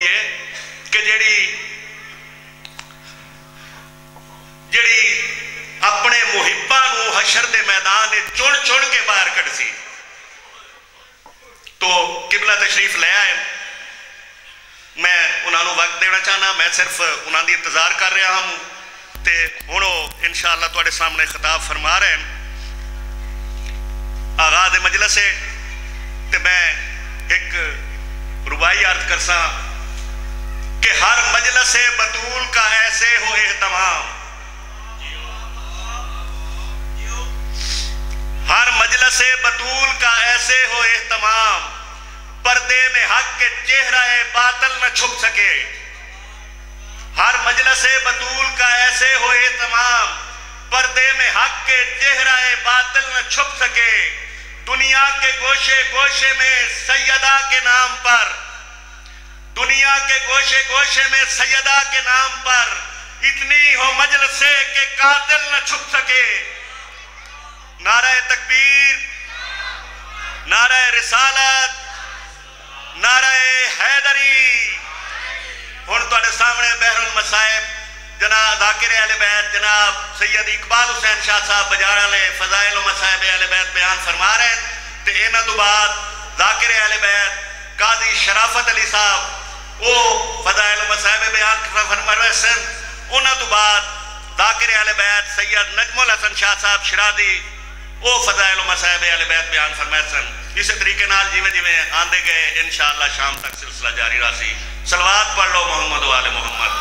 کہ جڑی اپنے محباں نو حشر دے میدان چن چن کے باہر کٹ سی تو قبلہ تشریف لے آئے. میں انہوں نے وقت دینا چاہنا, میں صرف انہوں دی انتظار کر رہا ہوں تے ہنو انشاءاللہ تواڈے سامنے خطاب فرما رہے ہیں. آغاز مجلس ہے تے میں ایک ربائی عرض کرساں کہ ہر مجلس بطول کا ایسے ہو اہتمام, ہر مجلس بطول کا ایسے ہو اہتمام, پردے میں حق کے چہرہ باطل نہ چھپ سکے. ہر مجلس بطول کا ایسے ہو اہتمام, پردے میں حق کے چہرہ باطل نہ چھپ سکے. دنیا کے گوشے گوشے میں سیدہ کے نام پر, دنیا کے گوشے گوشے میں سیدہ کے نام پر اتنی ہو مجلسے کہ قاتل نہ چھپ سکے. نعرہ تکبیر, نعرہ رسالت, نعرہ حیدری. ہن تواڈے سامنے بحر المصائب جناب ذاکر اہل بیت جناب سید اقبال حسین شاہ صاحب بجاڑ والے فضائل و مصائب اہل بیت بیان فرما رہے ہیں. تے انہاں تو بعد ذاکر اہل بیت قاضی شرافت علی صاحب وہ فضائل و مصائب بیان فرما رہے ہیں. انہاں تو بعد ذاکر اہل بیت سید نجم الحسن شاہ صاحب شرادی وہ فضائل و مصائب اہل بیت بیان فرمائے سن. اسی طریقے نال جیویں جیویں آندے گئے انشاءاللہ شام تک سلسلہ جاری راسی. صلوات پڑھ لو محمد و آل محمد.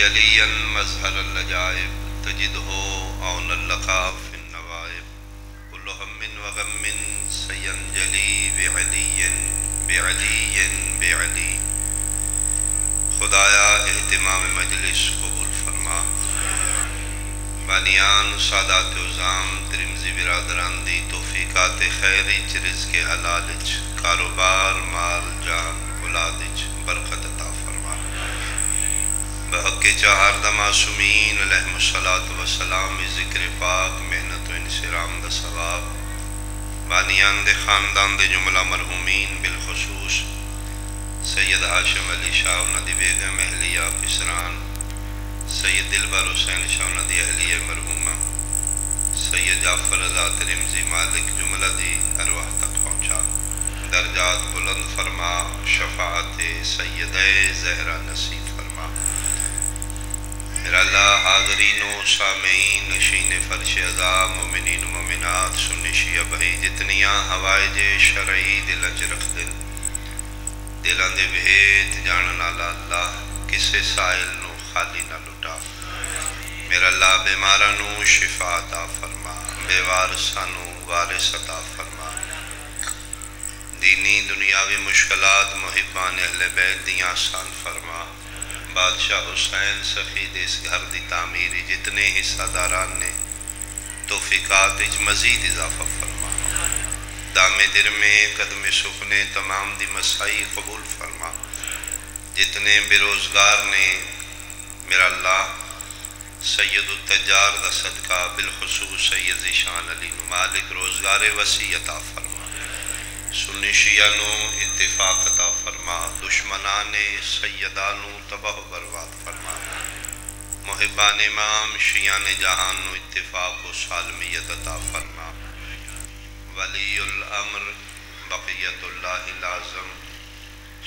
علیاً مظہر اللجائب تجدہو عون اللقاف فی النوائب کل ہم و غم سینجلی بعلی. خدایا اہتمام مجلس قبول فرما. بانیان سادات عظام ترمزی برادران دی توفیقات خیری چ رزق حلالچ کاروبار مال جان اولادچ برکت عطا فرما. بحق چہار دا معصومین علیہم الصلاۃ والسلام ذکر پاک محنت و انصرام دا ثواب. بانیان دے خاندان دے جملہ مرحومین بالخصوص سید ہاشم علی شاہ انہاں دی بیگم اہلیہ پسران, سید دلبر حسین شاہ انہاں دی اہلیہ مرحومہ, سید جعفر رضا ترمزی مالک جملہ دی ارواح تک پہنچا. درجات بلند فرما, شفاعت سیدہ زہرہ نصیب فرما. میرا اللہ حاضرین و سامعین نشین فرش عذاب مومنین و مومنات سنی شیعہ بھائی جتنیاں حوائج شرعی دلچ رکھ دلان دے بھید جانن والا اللہ کسے سائل نو خالی نہ لٹا. میرا اللہ بیمارہ نو شفا عطا فرما, بے وارثاں نو وارث عطا فرما. دینی دنیاوی مشکلات محبان اہل بیت دیاں آسان فرما. بادشاہ حسین سخی دے اس گھر دی تعمیری جتنے حصہ داران نے توفیقات اج مزید اضافہ فرما. دام در میں قدم سخنے تمام دی مسائی قبول فرما. جتنے بے روزگار نے میرا اللہ سید التجار دا صدقہ بالخصوص سید ذیشان علی مالک روزگار وسیع عطا فرما. سنی شیعہ نو اتفاق عطا فرما. دشمنان سیدانو تباہ و برباد فرما. محبان امام شیعان جہان نو اتفاق و سالمیت عطا فرما. ولی الامر بقیت اللہ لازم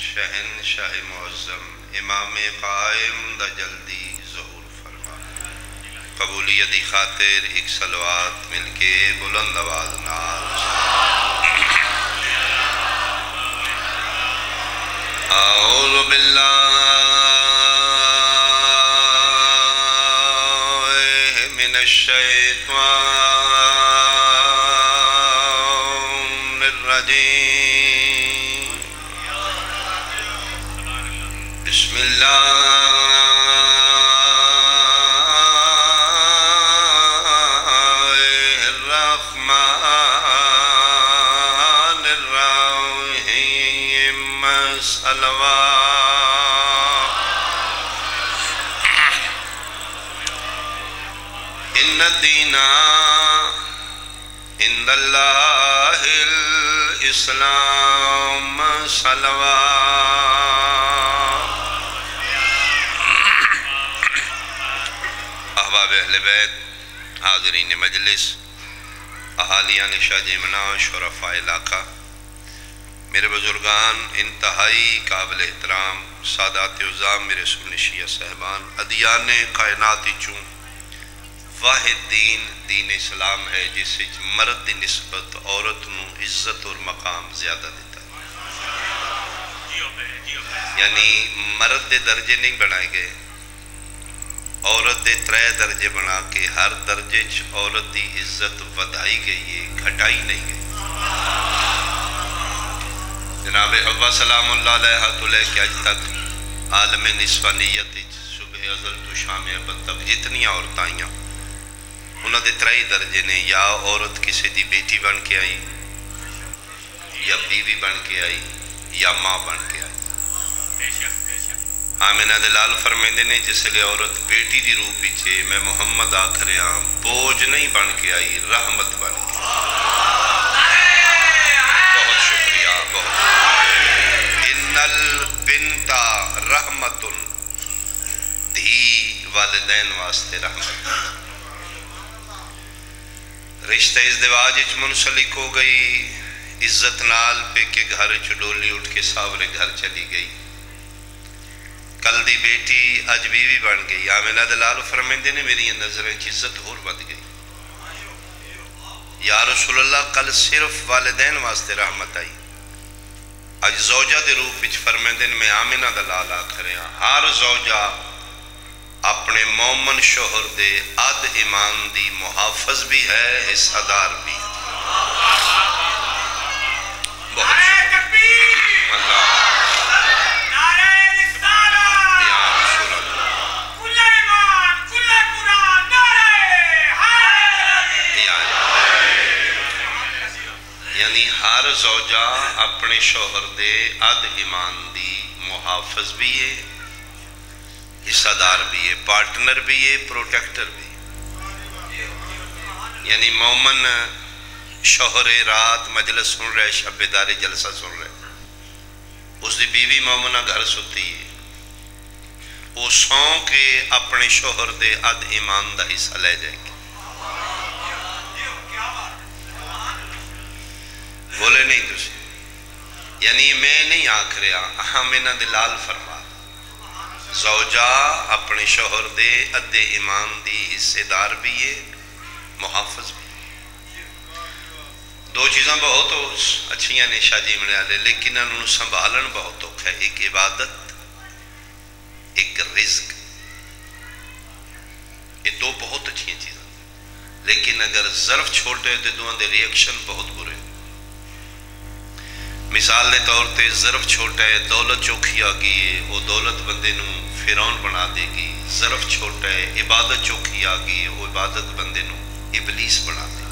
شہنشاہ معظم امام قائم دا جلدی ظہور فرما. قبولیت دی خاطر ایک صلوات مل کے بلند آواز نال اعوذ باللہ من الشیطان الرجیم. بسم اللہ ان الدین عند اللہ الاسلام صلوات. احباب اہل بیت، حاضرین مجلس، اہالیان شاہ جیمنا، شرفاء علاقہ، میرے بزرگان، انتہائی قابل احترام سادات عظام، میرے سنی شیعہ صاحبان، ادیان کائنات چوں واحد دین دین اسلام ہے جس وچ مرد دی نسبت عورت نو عزت اور مقام زیادہ دیتا ہے. یعنی مرد دے درجے نہیں بنائے گئے، عورت دے 3 درجے بنا کے ہر درجے چ عورت دی عزت ودائی گئی ہے، گھٹائی نہیں گئی. جناب حوا سلام اللہ علیہ تو لے کے آج تک عالم نسوانیت صبح ازل تو شام ابد تک جتنی عورتیں آئیں انہوں نے 3 درجے نے، یا عورت کسی دی بیٹی بن کے آئی، یا بیوی بن کے آئی، یا ماں بن کے آئی. آمینہ دلال فرمیندے نے جس لئے عورت بیٹی دی روح پیچھے میں محمد آکھریاں بوجھ نہیں بن کے آئی، رحمت بن کے. بہت شکریہ، بہت ان البنت رحمت، دھی والدین واسطے رحمت. رشتہ ازدواج اچ منسلک ہو گئی، عزت نال پہ کے گھر چڈولی اٹھ کے ساورے گھر چلی گئی. کل دی بیٹی اج بیوی بن گئی. آمینہ دلال فرمیندے نے میری نظریں عزت اور بد گئی. یا رسول اللہ کل صرف والدین واسطے رحمت آئی، اج زوجہ دے روپ وچ فرمیندے نے میں آمینہ دلال آکھریا ہر زوجہ اپنے مومن شوہر دے عد ایمان دی محافظ بھی ہے، حصہ دار بھی. بہت شکریہ اللہ. یعنی ہر زوجہ اپنے شوہر دے عد ایمان دی محافظ بھی ہے، حصہ دار بھی ہے، پارٹنر بھی ہے، پروٹیکٹر بھی. یعنی مومن شوہر رات مجلس سن رہے، شب بیداری جلسہ سن رہے، اس دی بیوی مومنہ گھر ستی ہے، وہ سون کے اپنے شوہر دے عد ایمان دا حصہ لے جائے گی. بولے نہیں تجھے، یعنی میں نہیں آکھ رہا، آمینہ دلال فرما زوجہ اپنے شوہر دے عد ایمان دی حصے دار بھی ہے، محافظ بھی. 2 چیزاں بہت اچھیاں نے شاہ جی منے آلے، لیکن انہوں سنبھالن بہت اوکھا ہے. ایک عبادت، ایک رزق. یہ 2 بہت اچھیاں چیزاں، لیکن اگر ظرف چھوٹے تو دوہاں دے ریئیکشن بہت برے. مثال دے طور تے ظرف چھوٹا ہے، دولت چوکھی آگئی ہے، وہ دولت بندے نو فیرون بنا دے گی. ظرف چھوٹا ہے، عبادت چوکھی آگئی ہے، وہ عبادت بندے نو ابلیس بنا دے گی.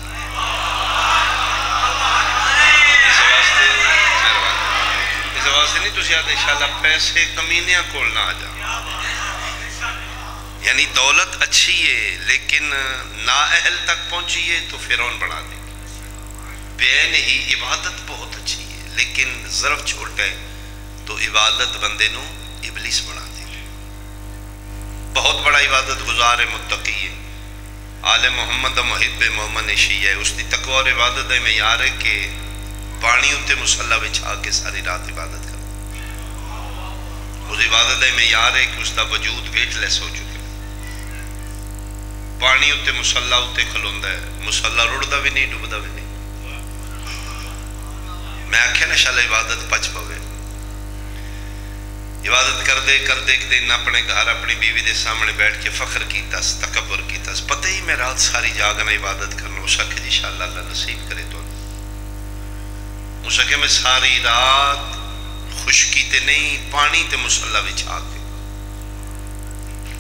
اس واسطے نہیں تُسی آدھے انشاءاللہ پیسے کمینیاں کول نہ آ جا. یعنی دولت اچھی ہے لیکن نااہل تک پہنچی ہے تو فیرون بنا دے گی. بے نہیں، عبادت بہت اچھی ہے لیکن ظرف چھوٹا ہے تو عبادت بندے نو ابلیس بنا دے گی. بہت بڑا عبادت گزار متقی ہے، آل محمد محب مومن شیعہ ہے. اس دی تقوی اور عبادت ہے معیار ہے کہ پانی اتے مصلی بچھا کے ساری رات عبادت کرو. اس عبادت ہے معیار ہے کہ اس دا وجود ویٹ لیس ہو چکے. پانی اتے مصلی اتے کھلوندا ہے، مصلی رڑدا بھی نہیں، ڈوبدا بھی نہیں. میں آکھے نا شاءاللہ عبادت پچ پوے. عبادت کردے کردے ایک دن اپنے گھر اپنی بیوی دے سامنے بیٹھ کے فخر کیتا، تکبر کیتا. پتہ ہی میں رات ساری جاگنا عبادت کرنا. اس آکھے جی انشاءاللہ اللہ نصیب کرے تو. اس آکھے میں ساری رات خشکی تے نہیں، پانی تے مصلی بچھا کے.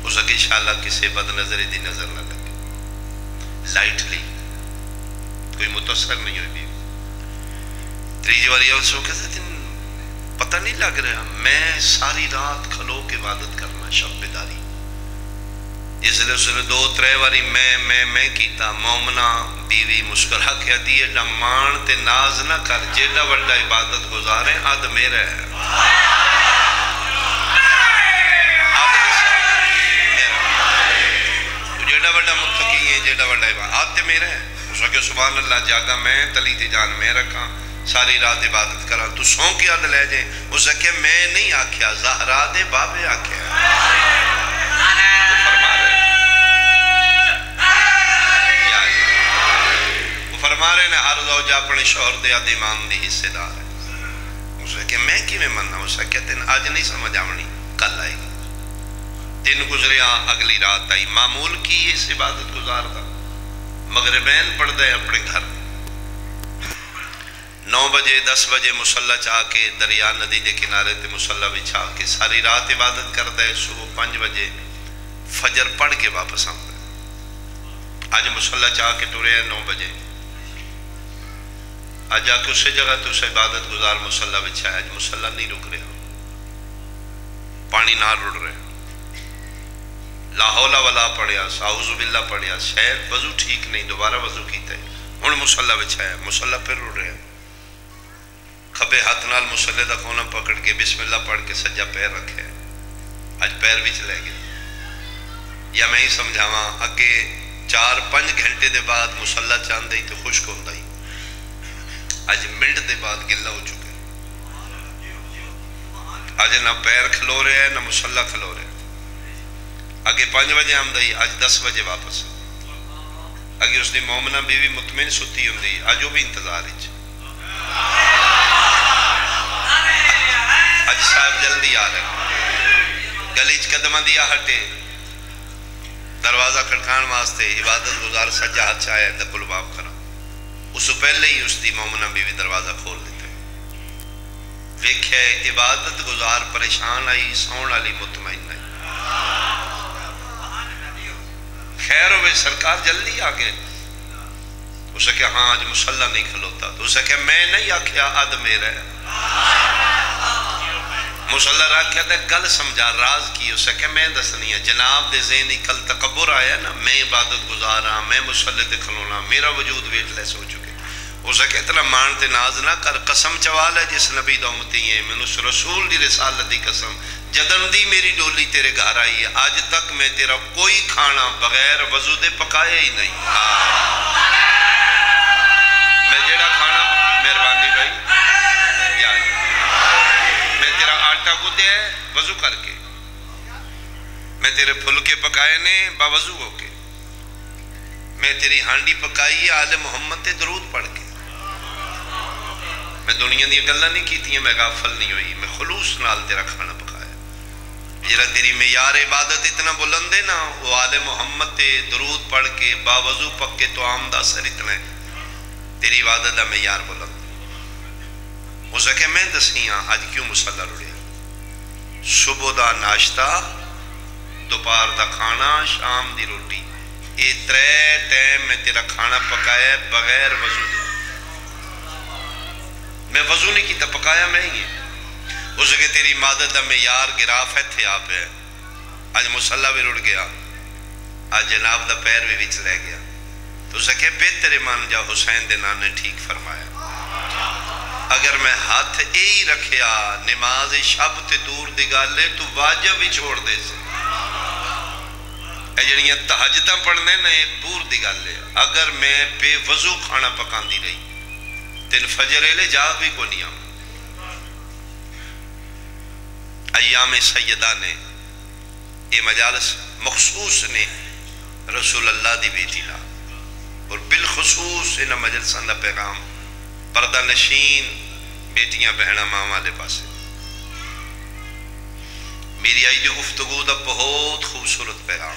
اس آکھے انشاءاللہ کسی بد نظری دی نظر نہ لگے. لائٹلی کوئی متاثر نہیں ہوئی بیوی. تیجی والی آواز سو کہتے تھے پتہ نہیں لگ رہا، میں ساری رات کھلو کے عبادت کرنا، شب بیداری. اس جسے اس نے 2-3 واری میں کیتا مومنا بیوی مسکرا کے آتی ہے مان تے ناز نہ کر جیڑا وڈا عبادت گزارے اد میرا ہے جیڑا وڈا متقی ہے جیڑا وڈا عبادت اد تے میرا ہے اس کہ سبحان اللہ جاگا میں تلی تے جان میں رکھاں ساری رات عبادت کرا تو سو کی عد لے جائیں اس کہ میں نہیں آکھیا زہرا دے بابے آکھیا فرما رہے نے ہر زوجہ اپنے شوہر دے آدھ ایمان دی حصے دار ہے اسے کہ میں کی میں مننا اسے کہتے ہیں آج نہیں سمجھ آونی کل آئے گی دن گزریا اگلی رات آئی معمول کی اس عبادت گزار تھا مغربین پڑھ دے اپنے گھر 9 بجے 10 بجے مسلح چاہ کے دریا ندی دے کنارے تے مسلح بچھا کے ساری رات عبادت کر دے صبح 5 بجے فجر پڑھ کے واپس آن دے آج مسلح چاہ کے ٹورے ہیں 9 بجے آج آ کے اسی جگہ تو اسے عبادت گزار مسلح بچھا ہے آج مسلح نہیں رک رہا پانی نہ رڑ رہے لا حول ولا پڑھیا اعوذ باللہ پڑھیا شاید وضو ٹھیک نہیں دوبارہ وضو کیتا ہے ہن مسلح بچھا ہے مسلح پھر رڑ رہے کھبے ہاتھ نال مسلح دا کونا پکڑ کے بسم اللہ پڑھ کے سجا پیر رکھے آج پیر بھی چلے گئے یا میں ہی سمجھاواں اگے 4-5 گھنٹے دے بعد مسلح چاند دے تے خشک ہوندا ہی آج منٹ دے بعد گلا ہو چکے آج نہ پیر کھلو رہے ہیں نہ مسلح کھلو رہے ہیں آگے 5 بجے آمدائی آج 10 بجے واپس آگے اس نے مومنہ بیوی مطمئن ستی ہوں دی آج وہ بھی انتظار ہی آج صاحب جلدی آ رہے گلیچ قدمہ دیا ہٹے دروازہ کھڑکان واسطے عبادت گزار سجا ہاتھ چاہے دکل باب کرا اس پہلے ہی اس دی مومنہ بیوی دروازہ کھول دیتے ویکھے عبادت گزار پریشان آئی سون علی مطمئن آئی خیر ہوئے سرکار جلدی آگے اسے کہ ہاں آج مسلح نہیں کھلوتا تو اسے کہ میں نہیں آکھیا اد میرا ہے مسلح رکھیا تھا گل سمجھا راز کی اسے کہ میں دسنی ہے جناب دے ذہنی کل تکبر آیا نا میں عبادت گزارا میں مسلح تے کھلونا میرا وجود ویٹ لیس ہو چکے اسے کہ اتنا مانتے ناز نہ کر قسم چوال ہے جس نبی دا امتی ہے میں اس رسول دی رسالت دی قسم جدن دی میری ڈولی تیرے گھر آئی ہے آج تک میں تیرا کوئی کھانا بغیر وضو دے پکایا ہی نہیں میں جیڑا کھانا مہربانی بھائی میں تیرا آٹا گدے ہے وضو کر کے میں تیرے پھلکے پکائے نے باوضو ہو کے میں تیری ہانڈی پکائی ہے آل محمد تے درود پڑھ کے میں دنیا دی گلہ نہیں کی تھی میں غافل نہیں ہوئی میں خلوص نال تیرا کھانا پکایا جرا تیری معیار عبادت اتنا بلند ہے نا وہ آل محمد تے درود پڑھ کے باوضو پک کے تو آمدہ سر اتنا ہے تیری عبادت دا معیار بلند ہو سکے میں دسیاں آج کیوں مسلح رڑیا صبح دا ناشتہ دوپہر دا کھانا شام دی روٹی یہ 3 ٹائم میں تیرا کھانا پکایا بغیر وضو دے میں وضو نہیں کیتا پکایا میں ہی ہو سکے تیری عبادت دا معیار گراف ہے تھے آپ ہے آج مسلح بھی رڑ گیا آج جناب دا پیر بھی چلے گیا تو سکے بہتر مان جا حسین دے نانے ٹھیک فرمایا اگر میں ہاتھ ہی رکھیا نماز شب تے دور دی گالے تو واجب ہی چھوڑ دے سے اے جنیاں تحجتاں پڑھنے نا دور دی گالے اگر میں بے وضو کھانا پکان دی رہی تین فجر لے جا بھی کو نہیں آؤں ایام سیدہ نے یہ مجالس مخصوص نے رسول اللہ دی بیٹی لا اور بالخصوص انہا مجلسان دا پیغام پردہ نشین بیٹیاں بہنہ ماں والے پاسے میری آئی دی گفتگو دا بہت خوبصورت پیغام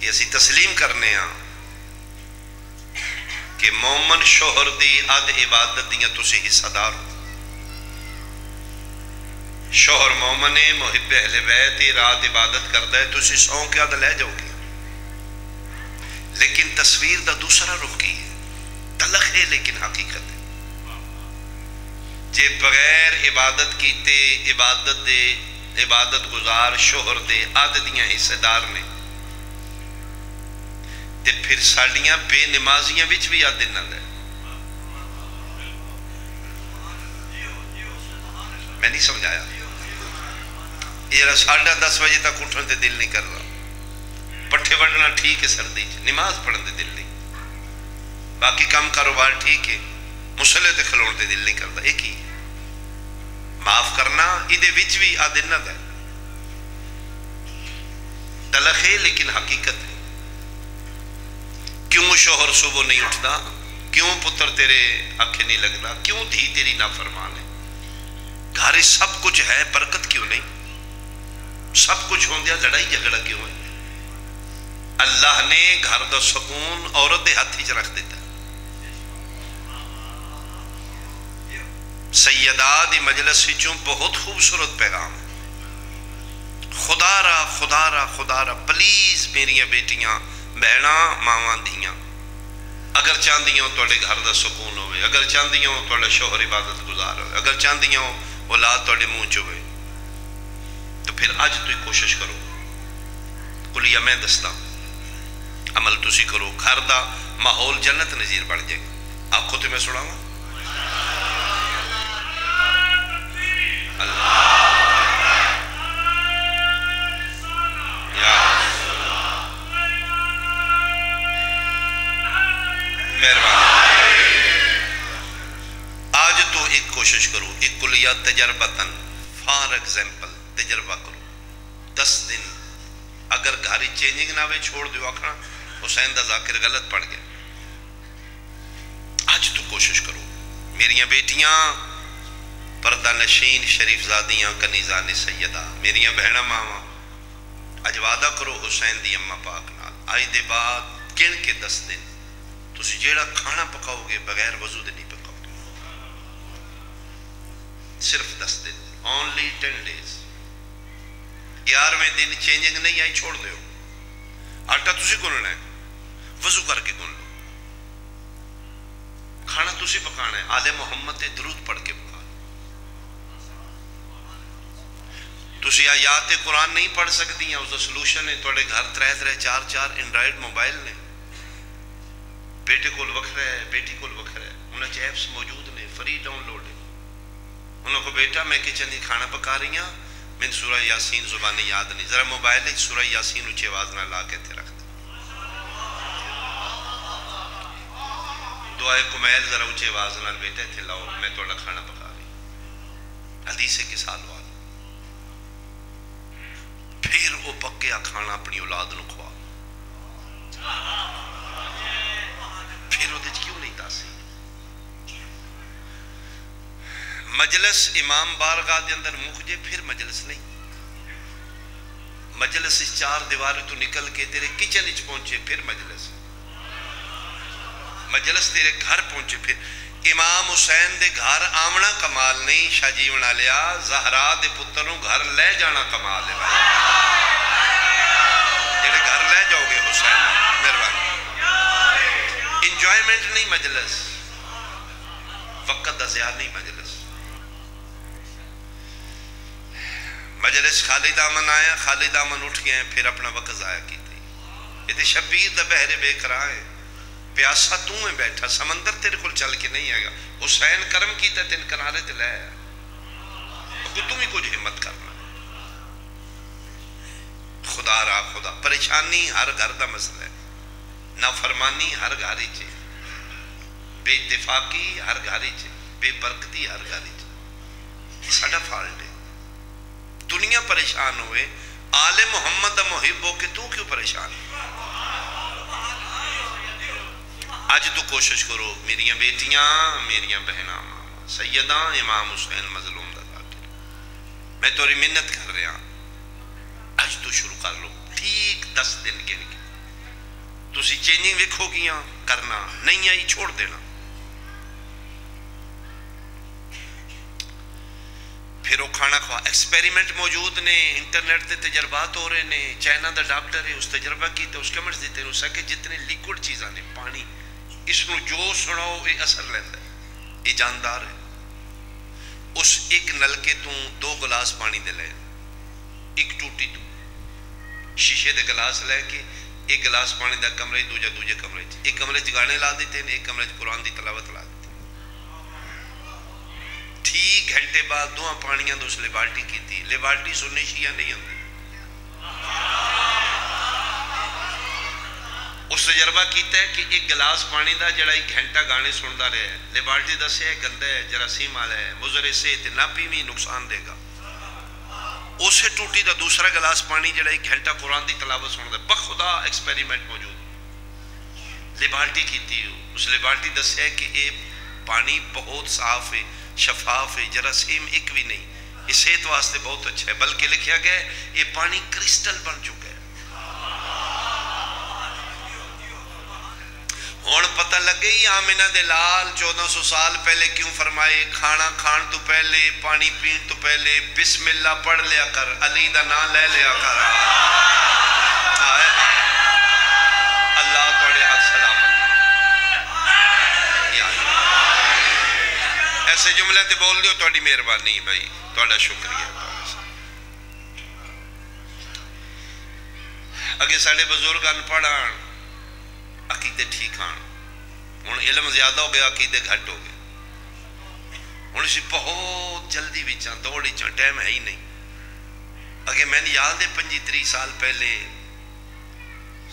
یہ اسی تسلیم کرنے ہاں کہ مومن شوہر دی آد عبادت دیاں تسی حصہ دار ہو شوہر مومن محب اہل بیت رات عبادت کرتا ہے تسی سو کے آدھ لے جاؤ گے لیکن تصویر دا دوسرا رخ کی ہے تلخ ہے لیکن حقیقت ہے جے بغیر عبادت کیتے عبادت دے عبادت گزار شوہر دے عد دیاں حصے دار نے، تے پھر ساڑیاں بے نمازیاں وچ بھی عد نہ لے. میں نہیں سمجھایا. یہ ساڑھا 10 بجے تک اٹھن تے دل نہیں کر رہا، پٹھے وڈنا ٹھیک ہے سردی چ، نماز پڑھن تے دل نہیں، باقی کام کاروبار ٹھیک ہے، مسلے تے کھلون تے دل نہیں کرتا. ایک ہی معاف کرنا ادھے وچ بھی عد نہ لے. تلخ ہے لیکن حقیقت ہے. کیوں شوہر صبح نہیں اٹھتا؟ کیوں پتر تیرے آنکھیں نہیں لگنا؟ کیوں دھی تیری نافرمان ہے؟ گھر سب کچھ ہے، برکت کیوں نہیں؟ سب کچھ ہوندیا لڑائی جھگڑا کیوں ہے؟ اللہ نے گھر دا سکون عورت دے ہاتھ وچ رکھ دیتا. سیدہ دی مجلس وچوں بہت خوبصورت پیغام. خدا را خدا را خدا را پلیز میریاں بیٹیاں بہناں ماواں دیاں، اگر چاہندیاں تواڈے گھر دا سکون ہوئے، اگر چاہندیاں تواڈا شوہر عبادت گزار ہوئے، اگر چاہندیاں اولاد تواڈے منہ چ ہوئے، تو پھر اج تو کوشش کرو. کلیہ میں دستا عمل تسی کرو، گھر دا ماحول جنت نظیر بن جائے. آنکھوں تے میں سناواں آج تو ایک کوشش کرو، ایک کلیہ تجربتاً فار ایگزامپل تجربہ کرو. 10 دن اگر گھاری چینجنگ نہ ہوئے چھوڑ دیو. آکھنا حسین دا ذاکر غلط پڑ گیا. آج تو کوشش کرو. میریاں بیٹیاں پردہ نشین شریف زادیاں کنیزان سیدہ، میریاں بہناں ماواں، اج وعدہ کرو حسین دی اماں پاک نال، آج دے بعد گن کے 10 دن تسی جیڑا کھانا پکاؤ گے بغیر وضو دے نہیں پکاؤ گے. صرف 10 دن، only 10 days. 11ویں دن چینجنگ نہیں آئی چھوڑ دیو. آٹا تسی گننا ہے، وضو کر کے گن لو. کھانا تسی پکانا ہے، آل محمد تے درود پڑھ کے پکا. تسی آیات قرآن نہیں پڑھ سکتی ہیں، اس کا سلوشن ہے تھوڑے گھر 3 4 اینڈرائڈ موبائل نے. بیٹے کول وکھرا ہے، بیٹی کول وکھرا ہے، انہاں چ ایپس موجود نے، فری ڈاؤن لوڈ ہے. انہوں کو بیٹا میں کچن دی کھانا پکا رہی ہوں، میں سورہ یاسین زبانی یاد نہیں، ذرا موبائل ایک سورہ یاسین اچھی آواز نہ لا کے تھے رکھ دیں. دعائے کمیل ذرا اچھی آواز نہ بیٹا تھے لاؤ، میں تھوڑا کھانا پکا رہی. حدیث کے سال والا پھر وہ پکیا کھانا اپنی اولاد نو کھوا. پھر وہ کیوں نہیں تاثیر. مجلس امام بارگاہ دے اندر مک جے پھر مجلس نہیں. مجلس 4 دیواروں تو نکل کے تیرے کچن وچ پہنچے پھر مجلس. مجلس تیرے گھر پہنچے پھر. امام حسین دے گھر آمنا کمال نہیں، شاہ جیون آلیا زہرا دے پتروں گھر لے جانا کمال ہے. بھائی جڑے گھر لے جاؤ گے حسین مہربانی. انجوائمنٹ نہیں مجلس، وقت دا ضیاع نہیں مجلس. مجلس خالی دامن آیا، خالی دامن اٹھ گئے، پھر اپنا وقت ضائع کیتے. یہ تے شبیر دا بہرے بے کرائے، پیاسا تو میں بیٹھا، سمندر تیرے کھل چل کے نہیں آئے گا. حسین کرم کیتا تین کنارے تے لے آیا. تم ہی کچھ ہمت کرنا. خدا را خدا پریشانی ہر گھر دا مسئلہ ہے، نافرمانی ہر گھاری چے، بے اتفاقی ہر گھاری چے، بے برکتی ہر گھاری چے. یہ ساڑا فالٹ ہے. دنیا پریشان ہوئے، آل محمد محب ہو کے تو کیوں پریشان ہے؟ آج تو کوشش کرو میریاں بیٹیاں، میریاں بہناں، سیدہ امام حسین مظلوم دا ذاکر، میں توری منت کر رہا. آج تو شروع کر لو. ٹھیک 10 دن کے لئے تسی چینجنگ ویکھو گیاں کرنا، نہیں آئی چھوڑ دینا. پھر وہ کھانا کھوا. ایکسپیریمنٹ موجود نے، انٹرنیٹ تے تجربات ہو رہے نے. چائنا دا ڈاکٹر ہے، اس تجربہ کیتے، اس کمرز دیتے ہیں، اس کہ جتنے لیکوڈ چیزاں نے، پانی، اس کو جو سناؤ یہ اثر لیندہ ہے. یہ جاندار ہے. اس ایک نلکے تو 2 گلاس پانی دے لے، ایک ٹوٹی تو شیشے دے گلاس لے کے ایک گلاس پانی دا کمرے دوجا دوجے کمرے ایک کمرے گانے لا دیتے ہیں ایک کمرے قرآن دی تلاوت لا دیتے ہیں. ٹھیک گھنٹے بعد دو پانیاں دو اس لیبارٹی کی تھی. لیبارٹی سننی شیعہ نہیں ہوتی. اس تجربہ کیتا ہے کہ ایک گلاس پانی دا جڑا ایک گھنٹہ گانے سندا رہے ہے. لیبارٹی دسے ہے گندہ ہے جراثیم والا ہے مضر سے نہ پیویں نقصان دے گا. اسے ٹوٹی دا دوسرا گلاس پانی جڑا ایک گھنٹہ قرآن دی تلاوت سندا ہے. بخدا ایکسپیریمنٹ موجود لیبارٹی کی تھی. اس لیبارٹی دسے ہے کہ یہ پانی بہت صاف ہے شفاف ہے جراثیم ایک بھی نہیں. یہ صحت واسطے بہت اچھا ہے. بلکہ لکھیا گیا ہے یہ پانی کرسٹل بن چکا ہے. ہون پتہ لگ گئی آمنہ دے لال 1400 سال پہلے کیوں فرمائے کھانا کھان تو پہلے پانی پین تو پہلے بسم اللہ پڑھ لیا کر علی دا نام لے لیا کر. اللہ توڑے حد سلامت. ایسے جملے تے بول دیو توڑی مہربانی بھائی توڑا شکریہ. اگے ساڑھے بزرگ ان پڑھان عقیدے ٹھیک آن. ہوں علم زیادہ ہو گیا عقیدے گھٹ ہو گئے. ہوں اسی بہت جلدی بچاں دوڑی چاں ٹائم ہے ہی نہیں. اگے میں نے یاد ہے 25-30 سال پہلے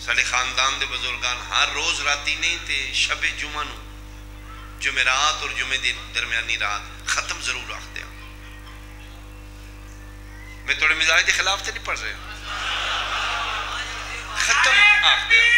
سارے خاندان دے بزرگان ہر روز راتی نہیں تے شب جمعہ نو جمعرات اور جمعے دی درمیانی رات ختم ضرور رکھ دیا. میں تھوڑے مزاج کے خلاف تے نہیں پڑھ رہے ختم آخ دیا.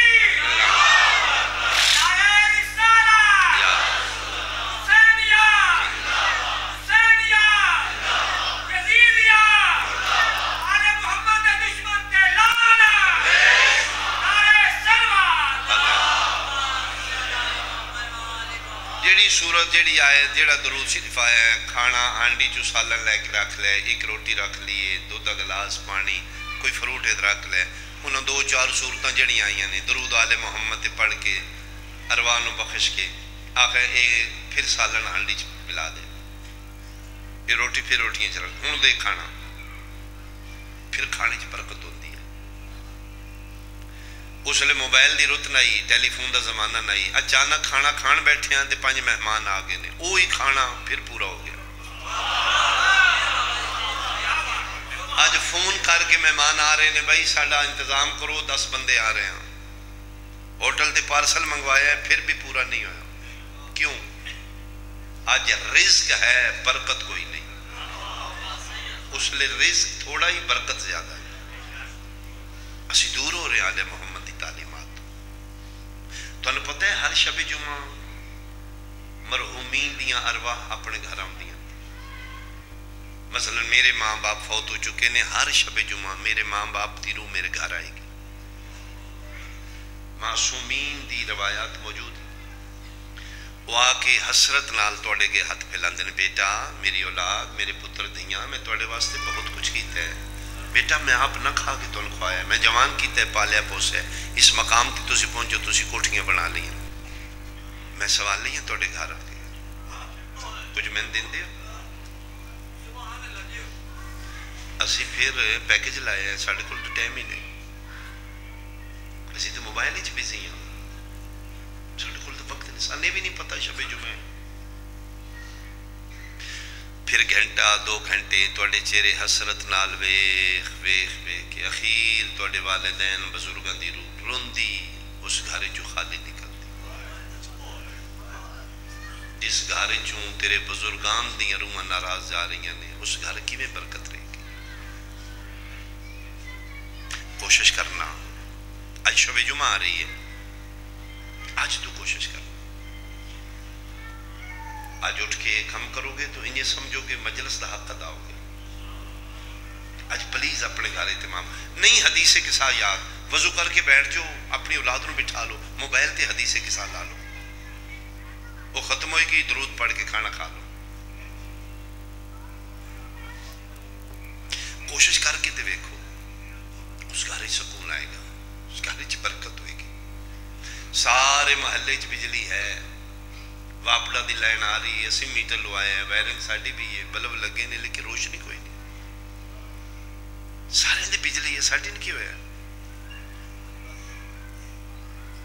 جیڑی صورت جیڑی آئے جیڑا درود شریف آیا ہے کھانا ہانڈی چو سالن لے کے رکھ لے ایک روٹی رکھ لیے دو دا گلاس پانی کوئی فروٹ رکھ لے. انہوں 2-4 صورتاں جڑی آئیاں نے درود آل محمد پڑھ کے ارواح نو بخش کے آخر اے پھر سالن ہانڈی چ ملا دے یہ روٹی پھر روٹیاں چ رکھ. ہوں دے کھانا پھر کھانے چ برکت ہوتی ہے. اس لئے موبائل دی رت نہیں ٹیلی فون دا زمانہ نہیں. اچانک کھانا کھان بیٹھے ہیں تے 5 مہمان آ گئے نے وہی کھانا پھر پورا ہو گیا. آج فون کر کے مہمان آ رہے ہیں بھائی ساڑھا انتظام کرو 10 بندے آ رہے ہیں. ہوٹل تے پارسل منگوایا ہے پھر بھی پورا نہیں ہویا. کیوں؟ آج رزق ہے برکت کوئی نہیں. اس لئے رزق تھوڑا ہی برکت زیادہ ہے. اسی دور ہو رہے ہیں آل محمد دی تعلیمات. تو انہوں پتہ ہے ہر شب جمعہ مرحومین دیاں ارواح اپنے گھر آمدیاں. مثلا میرے ماں باپ فوت ہو چکے نے ہر شب جمعہ میرے ماں باپ دی روح میرے گھر آئے گی. معصومین دی روایات موجود ہیں. وہ آ کے حسرت نال توڑے گے ہاتھ پھیلاندے نے بیٹا میری اولاد میرے پتر دیاں میں توڑے واسطے بہت کچھ کیتا ہے. بیٹا میں آپ نہ کھا کے تن کھوایا ہے میں جوان کیتا ہے پالیا پوسا ہے اس مقام تے تسی پہنچو تسی کوٹھیاں بنا لی ہیں. میں سوال نہیں ہے توڑے گھر آ کے کچھ میں دن دے اسی پھر پیکج لائے ہیں ساڑھے کل تو ٹائم ہی نہیں. اسی تو موبائل ہی بزی ہیں ساڑھے کل تو وقت نہیں سانے بھی نہیں پتا شب جمعہ. پھر گھنٹہ 2 گھنٹے توڑے چہرے حسرت نال ویخ ویخ ویخ کے اخیر توڑے والدین بزرگاں دی روح روندی اس گھر جو خالی نکلتی. جس گھر چوں تیرے بزرگان دی روحاں ناراض جا رہی ہیں اس گھر کی میں برکت رہے گی. کوشش کرنا آج شب جمعہ آ رہی ہے آج تو کوشش کرنا. آج اٹھ کے ایک ہم کرو گے تو انہیں سمجھو کہ مجلس دا حق ادا ہو گیا. آج پلیز اپنے گھر اہتمام نہیں حدیث کے ساتھ یاد وضو کر کے بیٹھ جاؤ اپنی اولاد نو بٹھا لو موبائل تے حدیث کے ساتھ لا لو وہ ختم ہوئے گی درود پڑھ کے کھانا کھا لو. کوشش کر کے تے دیکھو اس گھر سکون آئے گا اس گھر برکت ہوئے گی. سارے محلے چ بجلی ہے واپڑا دی لائن آ رہی ہے 80 میٹر لوائے ہیں وائرنگ ساڑی بھی ہے بلب لگے نہیں لیکن روشنی کوئی نہیں. سارے دی بجلی ہے ساڑی نہیں کی ہویا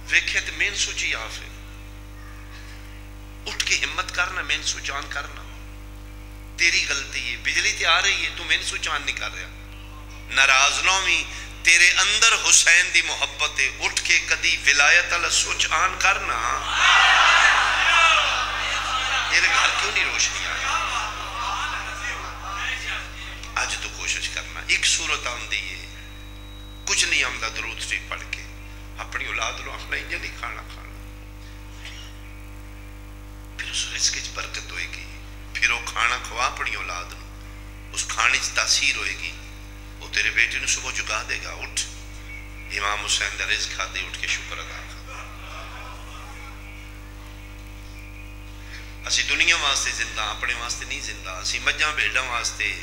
ویکھے تو مین سوچی آف ہے اٹھ کے ہمت کرنا مین سوچ آن کرنا تیری غلطی ہے بجلی تے آ رہی ہے تو مین سوچ آن نہیں کر رہا ناراض نہ ہوئی تیرے اندر حسین دی محبت ہے اٹھ کے کدی ولایت اللہ سوچ آن کرنا تیرے گھر کیوں نہیں روشنی آیا آج تو کوشش کرنا ایک صورت آندی ہے کچھ نہیں آمدہ درود شریف پڑھ کے اپنی اولاد لو اپنا انجا نہیں کھانا پھر اس رزق کی برکت ہوئے گی پھر وہ کھانا کھوا اپنی اولاد لو اس کھانے کی تاثیر ہوئے گی وہ تیرے بیٹے نے صبح جگا دے گا اٹھ امام حسین دا رزق کھا دے اٹھ کے شکر ادا کر اسی دنیا واسطے زندہ اپنے واسطے نہیں زندہ اسی مجھاں بیڑاں واسطے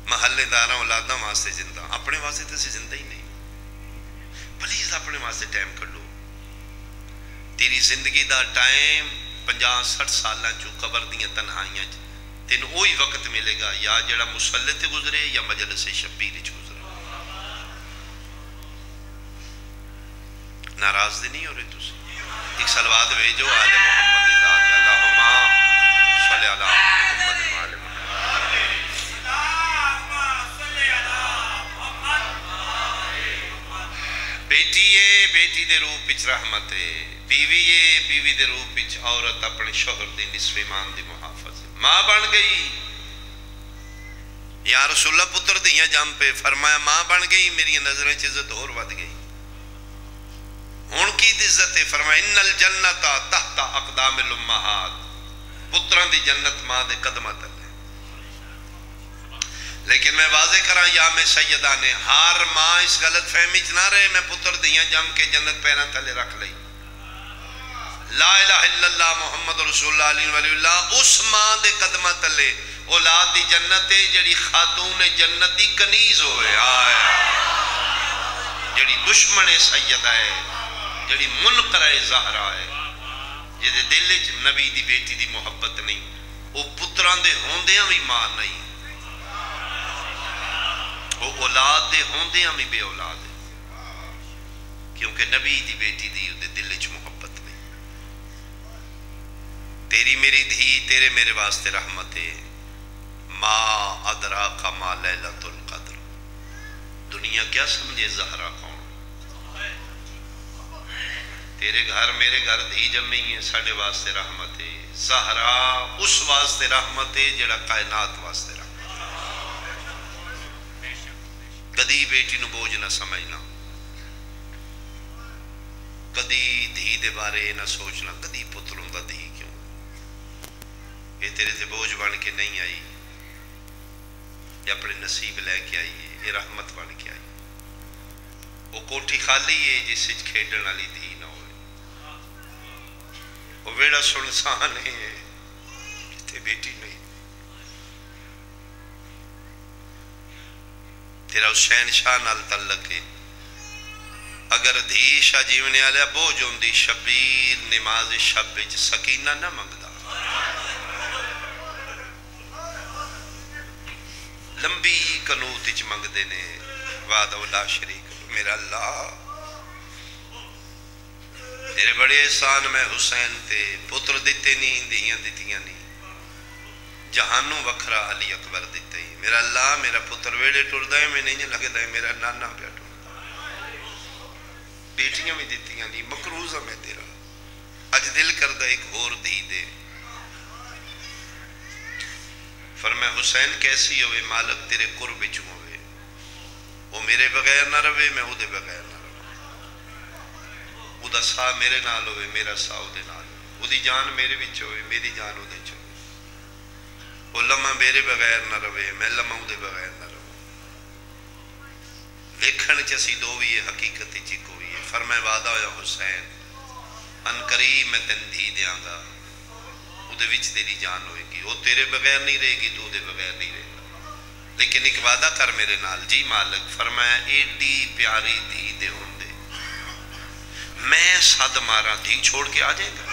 محلے داراں اولاداں واسطے زندہ اپنے واسطے تو اسی زندہ ہی نہیں پلیز اپنے واسطے ٹائم کر لو تیری زندگی دا ٹائم 50-60 سالاں چو قبر دیاں تنہائیاں تین وہی وقت ملے گا یا جڑا مصلی تے گزرے یا مجلس شبیر چ گزرے ناراض دے نہیں ہو رہے تسی ایک صلوات بھیجو آل محمد ذات اللہم صلی علی محمد وآل بیٹی ہے بیٹی دے روح پچ رحمت ہے بیوی ہے بیوی دے روح پچ عورت اپنے شوہر دی نصف ایمان دی محافظ ہے ماں بن گئی یا رسول اللہ پتر دیاں جام پہ فرمایا ماں بن گئی میری نظریں عزت اور ود گئی ان کی عزت ہے فرمایا ان الجنت تحت اقدام الامہات پتران دی جنت ماں دے قدمت ہے لیکن میں واضح کراں یا میں سیدہ نے ہار ماں اس غلط فہمی چ نہ رہے میں پتر دیاں جم کے جنت پیرا تلے رکھ لئی لا الہ الا اللہ محمد رسول اللہ علیہ وآلہ اللہ اس ماں دے قدمہ تلے اولاد دی جنت ہے جڑی خاتون جنت دی کنیز ہوئے آئے جڑی دشمن سیدہ ہے جڑی منقرہ زہرہ ہے جدے دل چ نبی دی بیٹی دی محبت نہیں وہ پتران دے ہوندیاں بھی ماں نہیں وہ اولاد دے ہوندیاں بھی بے اولاد ہے کیونکہ نبی دی بیٹی دی دے دل چ محبت نہیں تیری میری دھی تیرے میرے واسطے رحمت ہے ما ادراک ما لیلۃ القدر دنیا کیا سمجھے زہرا کون تیرے گھر میرے گھر دھی جمی ہے ساڑھے واسطے رحمت ہے زہرا اس واسطے رحمت ہے جڑا کائنات واسطے رحمت کدی بیٹی نو بوجھ نہ سمجھنا کدی دھی دے بارے نہ سوچنا کدی پتروں دا دھی کیوں یہ تیرے تے بوجھ بن کے نہیں آئی یہ اپنے نصیب لے کے آئی ہے یہ رحمت بن کے آئی وہ کوٹھی خالی ہے جس سے کھیڈن والی دھی نہ ہوئے وہ ویڑا سنسان ہے جتے بیٹی نہیں تیرا حسین شاہ نال تعلق ہے اگر دھی شاہ جیونے آلیا بوجھ ہوندی شبیر نماز شب وچ سکینہ نہ منگدا لمبی قنوت وچ منگدے نے وعدہ لا شریک میرا اللہ تیرے بڑے احسان میں حسین تے پتر دیتے نہیں دھیاں دیتیاں نہیں جہانوں وکھرا علی اکبر دیتے ہی میرا اللہ میرا پتر ویڑے ٹردہ ہے میں نہیں لگتا ہے میرا نانا پہ ٹردہ بیٹیاں بھی دیتیاں نہیں مکروزہ میں تیرا اج دل کردہ ایک اور دی دے فرمائے حسین کیسی ہوئے مالک تیرے قرب چوں ہوئے وہ میرے بغیر نہ روے میں دے بغیر نہ روے وہ دا سا میرے نال ہوئے میرا سا دے نال ہوئے وہ دی جان میرے بچ ہوئے میری جان دے چھ وہ لمحہ میرے بغیر نہ روے میں لمحہ دے بغیر نہ روے ویکھن چسی دو بھی ہے حقیقت چی کوئی ہے فرمائے وعدہ ہویا حسین ان قریب میں تن دھی دیاں گا وہ دے وچ تیری جان ہوئے گی وہ تیرے بغیر نہیں رہے گی تو دے بغیر نہیں رہے گا لیکن ایک وعدہ کر میرے نال جی مالک فرمایا ایڈی پیاری دھی دے ہوں دے میں صد مارا دھی چھوڑ کے آ جائے گا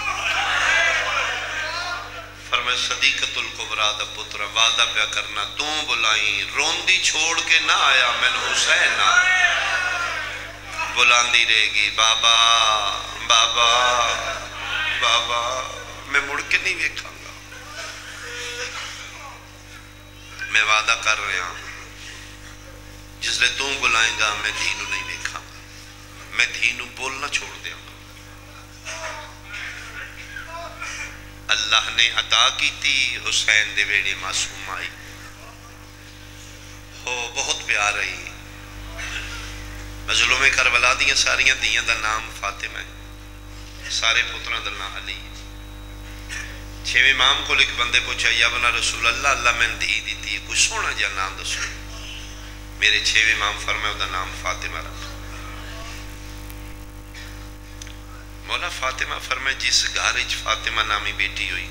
فرمایا صدیقۃ الکبریٰ دا پتر وعدہ پیا کرنا تو بلائی روندی چھوڑ کے نہ آیا میں حسین نہ بلاندی رہے گی بابا بابا بابا میں مڑ کے نہیں ویکھاں گا میں وعدہ کر رہا ہوں جس لئے تو بلائیں گا میں دھینو نہیں ویکھاں گا میں دھینو بولنا چھوڑ دیا گا اللہ نے عطا کی تھی حسین دے ویڑے معصوم آئی ہو بہت پیار رہی مظلوم کربلا دیاں ساریاں دیاں دا نام فاطمہ ہے سارے پتران دا نام علی چھویں امام کو ایک بندے پوچھا یا بنا رسول اللہ اللہ میں دی دیتی کوئی سونا جا نام دسو میرے چھویں امام فرمائے دا نام فاطمہ رکھا مولا فاطمہ فرمائے جس گھارج فاطمہ نامی بیٹی ہوئی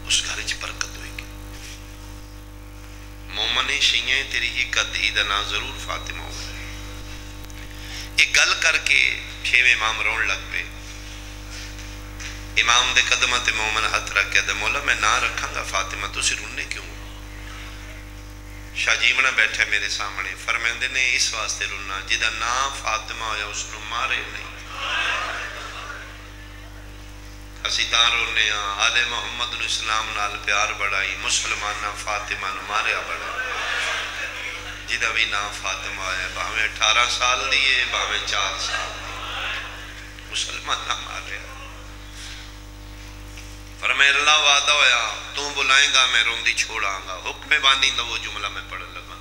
اس گھارج برکت ہوئی گی مومن شیئیں تیری ہی قدھی دا نام ضرور فاطمہ ہوگا ایک گل کر کے چھویں امام رون لگ پہ امام دے قدمہ تے مومن ہاتھ رکھ کے دے مولا میں نہ رکھاں گا فاطمہ تو سے رونے کیوں شاہ جیمنہ بیٹھے میرے سامنے فرمیندے نے اس واسطے رونا جدہ نام فاطمہ ہویا اس نے مارے نہیں اسی تاں رونے آل محمد اسلام نال پیار بڑھائی مسلمانہ فاطمہ نو ماریا بڑھائی جدہ بھی نام فاطمہ ہے باہمیں 18 سال دیئے باہمیں 4 سال دیئے مسلمان نہ مارے فرمائے اللہ وعدہ ہویا تو بلائیں گا میں روندی چھوڑاں گا حکم بانی دا وہ جملہ میں پڑھ لگا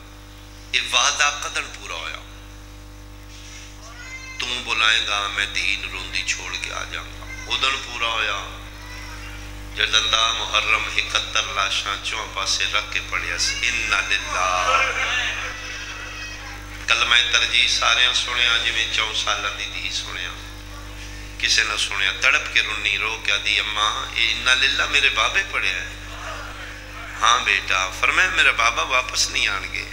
یہ وعدہ قدر پورا ہویا تو بلائیں گا میں دین روندی چھوڑ کے آ جاؤں گا ادن پورا ہویا جد اللہ محرم 71 لاشاں چوہاں پاسے رکھ کے پڑھیا اِنَّا لِلَّهِ کلمہ ترجیح ساریاں سنیا جی میں 4 سالہ دی دی سنیا کسے نہ سنیا تڑپ کے رنی رو کیا دی اماں اِنَّا لِلَّهِ میرے بابے پڑھیا ہے ہاں بیٹا فرمائے میرا بابا واپس نہیں آنگے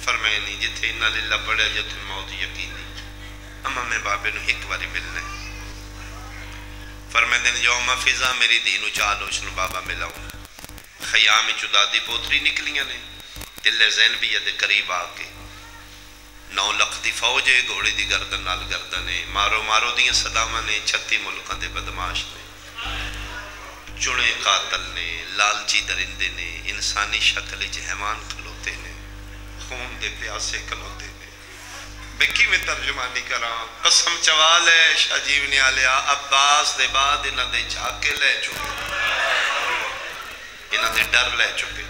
فرمائے نہیں جتھے اِنَّا لِلَّهِ پڑھیا جتھے موت یقینی اماں میں بابے نو ایک باری ملنے فرمائے دن یوم فضا میری دینو چالو شنو بابا ملاؤں خیامی چودادی پوتری نکلیاں نے دل زین بھی دے قریب آکے 9 لکھ دی فوجے گھوڑی دی گردن نال گردنے مارو مارو دیاں صدامہ نے 36 ملکاں دے بدماش نے چنے قاتل نے لالچی درندے نے انسانی شکل جہمان کھلوتے نے خون دے پیاسے کھلوتے نے بکی میں ترجمانی کراں قسم چوال ہے شاہ جیونی آلیا عباس دے بعد انہ دے جھاکے لے چکے انہ دے ڈر لے چکے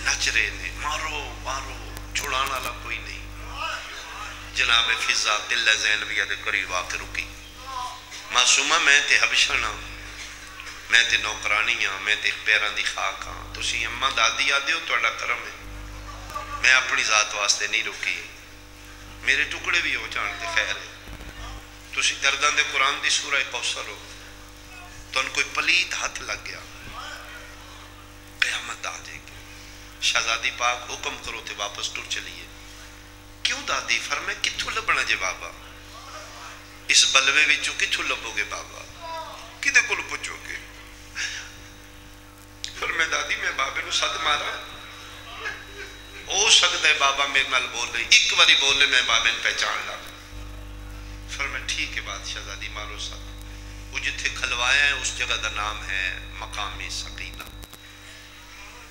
نچرے نے مارو مارو چھڑانا لا کوئی نہیں جناب فضا دل زینبیہ دے قریب آ کے رکی معصومہ میں تے حبشنا میں تے نوکرانیاں میں تے پیران دی خاکاں تو سی اممہ دادی آدے ہو تو اڈا کرم ہے میں اپنی ذات واسطے نہیں رکی میرے ٹکڑے بھی ہو جانتے خیر ہے تو اسی دردان دے قرآن دی سورہ کوثر ہو تو ان کوئی پلیت ہاتھ لگ گیا قیامت آ جائے گی شہزادی پاک حکم کرو تے واپس ٹر چلیے کیوں دادی فرمائے کتھو لبنا جے بابا اس بلوے وچوں کتھو لبو گے بابا کدے کول پچھو گے فرمائے دادی میں بابے نو صد مارا او سکتا ہے بابا میرے نال بول رہی ایک باری بولے میں بابے نے پہچان لگا فرمائے ٹھیک ہے بات شہزادی مارو سب وہ جتھے کھلوایا ہے اس جگہ دا نام ہے مقام سقینہ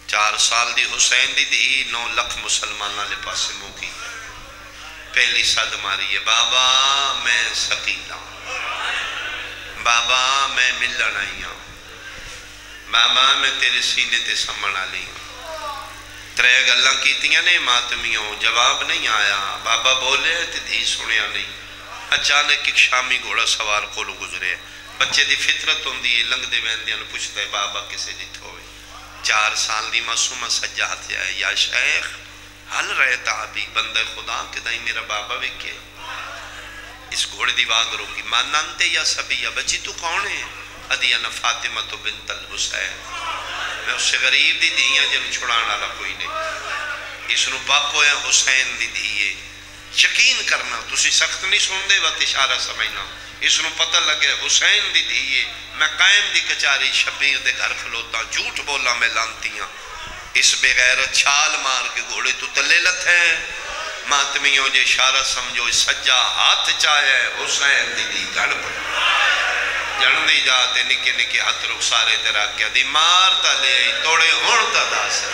4 سال دی حسین دی دی 9 لکھ مسلمانہ لے پاسے موکی پہلی صد ماری ہے بابا میں سقینہ بابا میں ملن آئی ہوں بابا میں تیرے سینے تے سمن آلی ہوں 3 گلاں کیتیاں نے ماتمیوں جواب نہیں آیا بابا بولے تے دھی سنیا نہیں اچانک ایک شامی گھوڑا سوار کولو گزرے بچے دی فطرت ہوندی لنگ دے ویندیاں پوچھتا ہے بابا کسے جت ہوئے 4 سال دی معصومہ سجاد ہے یا شیخ حل رہتا بھی بندہ خدا کہ دائی میرا بابا وکے اس گھوڑے دی واگ روکی ماننتے یا سبی یا بچی تو کون ہے ادیانا فاطمہ تو بنت الحسین میں اس سے غریب دی دیئے جن چھڑانا لا کوئی نہیں اس نو باقو ہے حسین دی دیئے یقین کرنا تسی سخت نہیں سن دے وقت اشارہ سمجھنا اس نو پتہ لگے حسین دی دھیے میں قائم دی کچاری شبیر دے گھر کھلوتا جھوٹ بولا میں لانتیاں اس بغیر چھال مار کے گھوڑے تو تلے لت ہے ماتمیوں جے اشارہ سمجھو سجا ہاتھ چاہے حسین دی دی گھڑ پر جن دی جاتے نکے نکے ہاتھ رخ سارے تیرا کیا دی مارتا لے توڑے ہونتا دا سے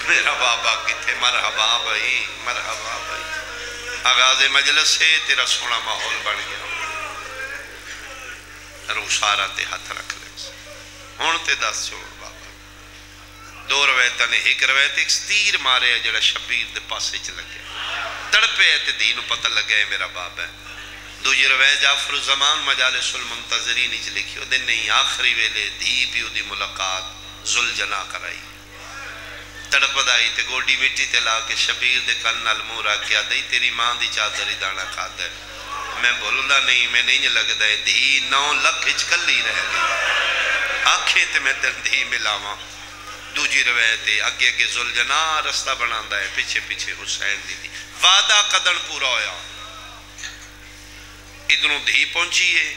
میرا بابا کتے مرحبا بھائی مرحبا بھائی آغاز مجلس سے تیرا سونا ماحول بڑھ گیا روح سارا تے ہاتھ رکھ لے ہون تے دس چھوڑ بابا دو رویتہ نے ایک رویت ایک ستیر مارے جڑا شبیر دے پاسے چل گیا تڑپے تے دینو پتہ لگے میرا باب ہے دوجی رویت جعفر الزمان مجالس المنتظرین نیچ لکھی ہو دن نہیں آخری ویلے دھی پیو دی ملاقات زلجنا کرائی تڑپ دائی تے گوڑی مٹی تے لا کے شبیر دے کن المورا کیا دائی تیری ماں دی چادری دانا کھاتا ہے میں بولنا نہیں میں نہیں لگ دائی دھی 9 لکھ اچکلی رہ گئی آنکھیں تے میں تن دھی ملاواں دوجی روایتے اگے اگے زلجنا رستہ بناندہ ہے پیچھے پیچھے حسین دی دی وعدہ قدر پورا ہویا ادھنوں دھی پہنچی ہے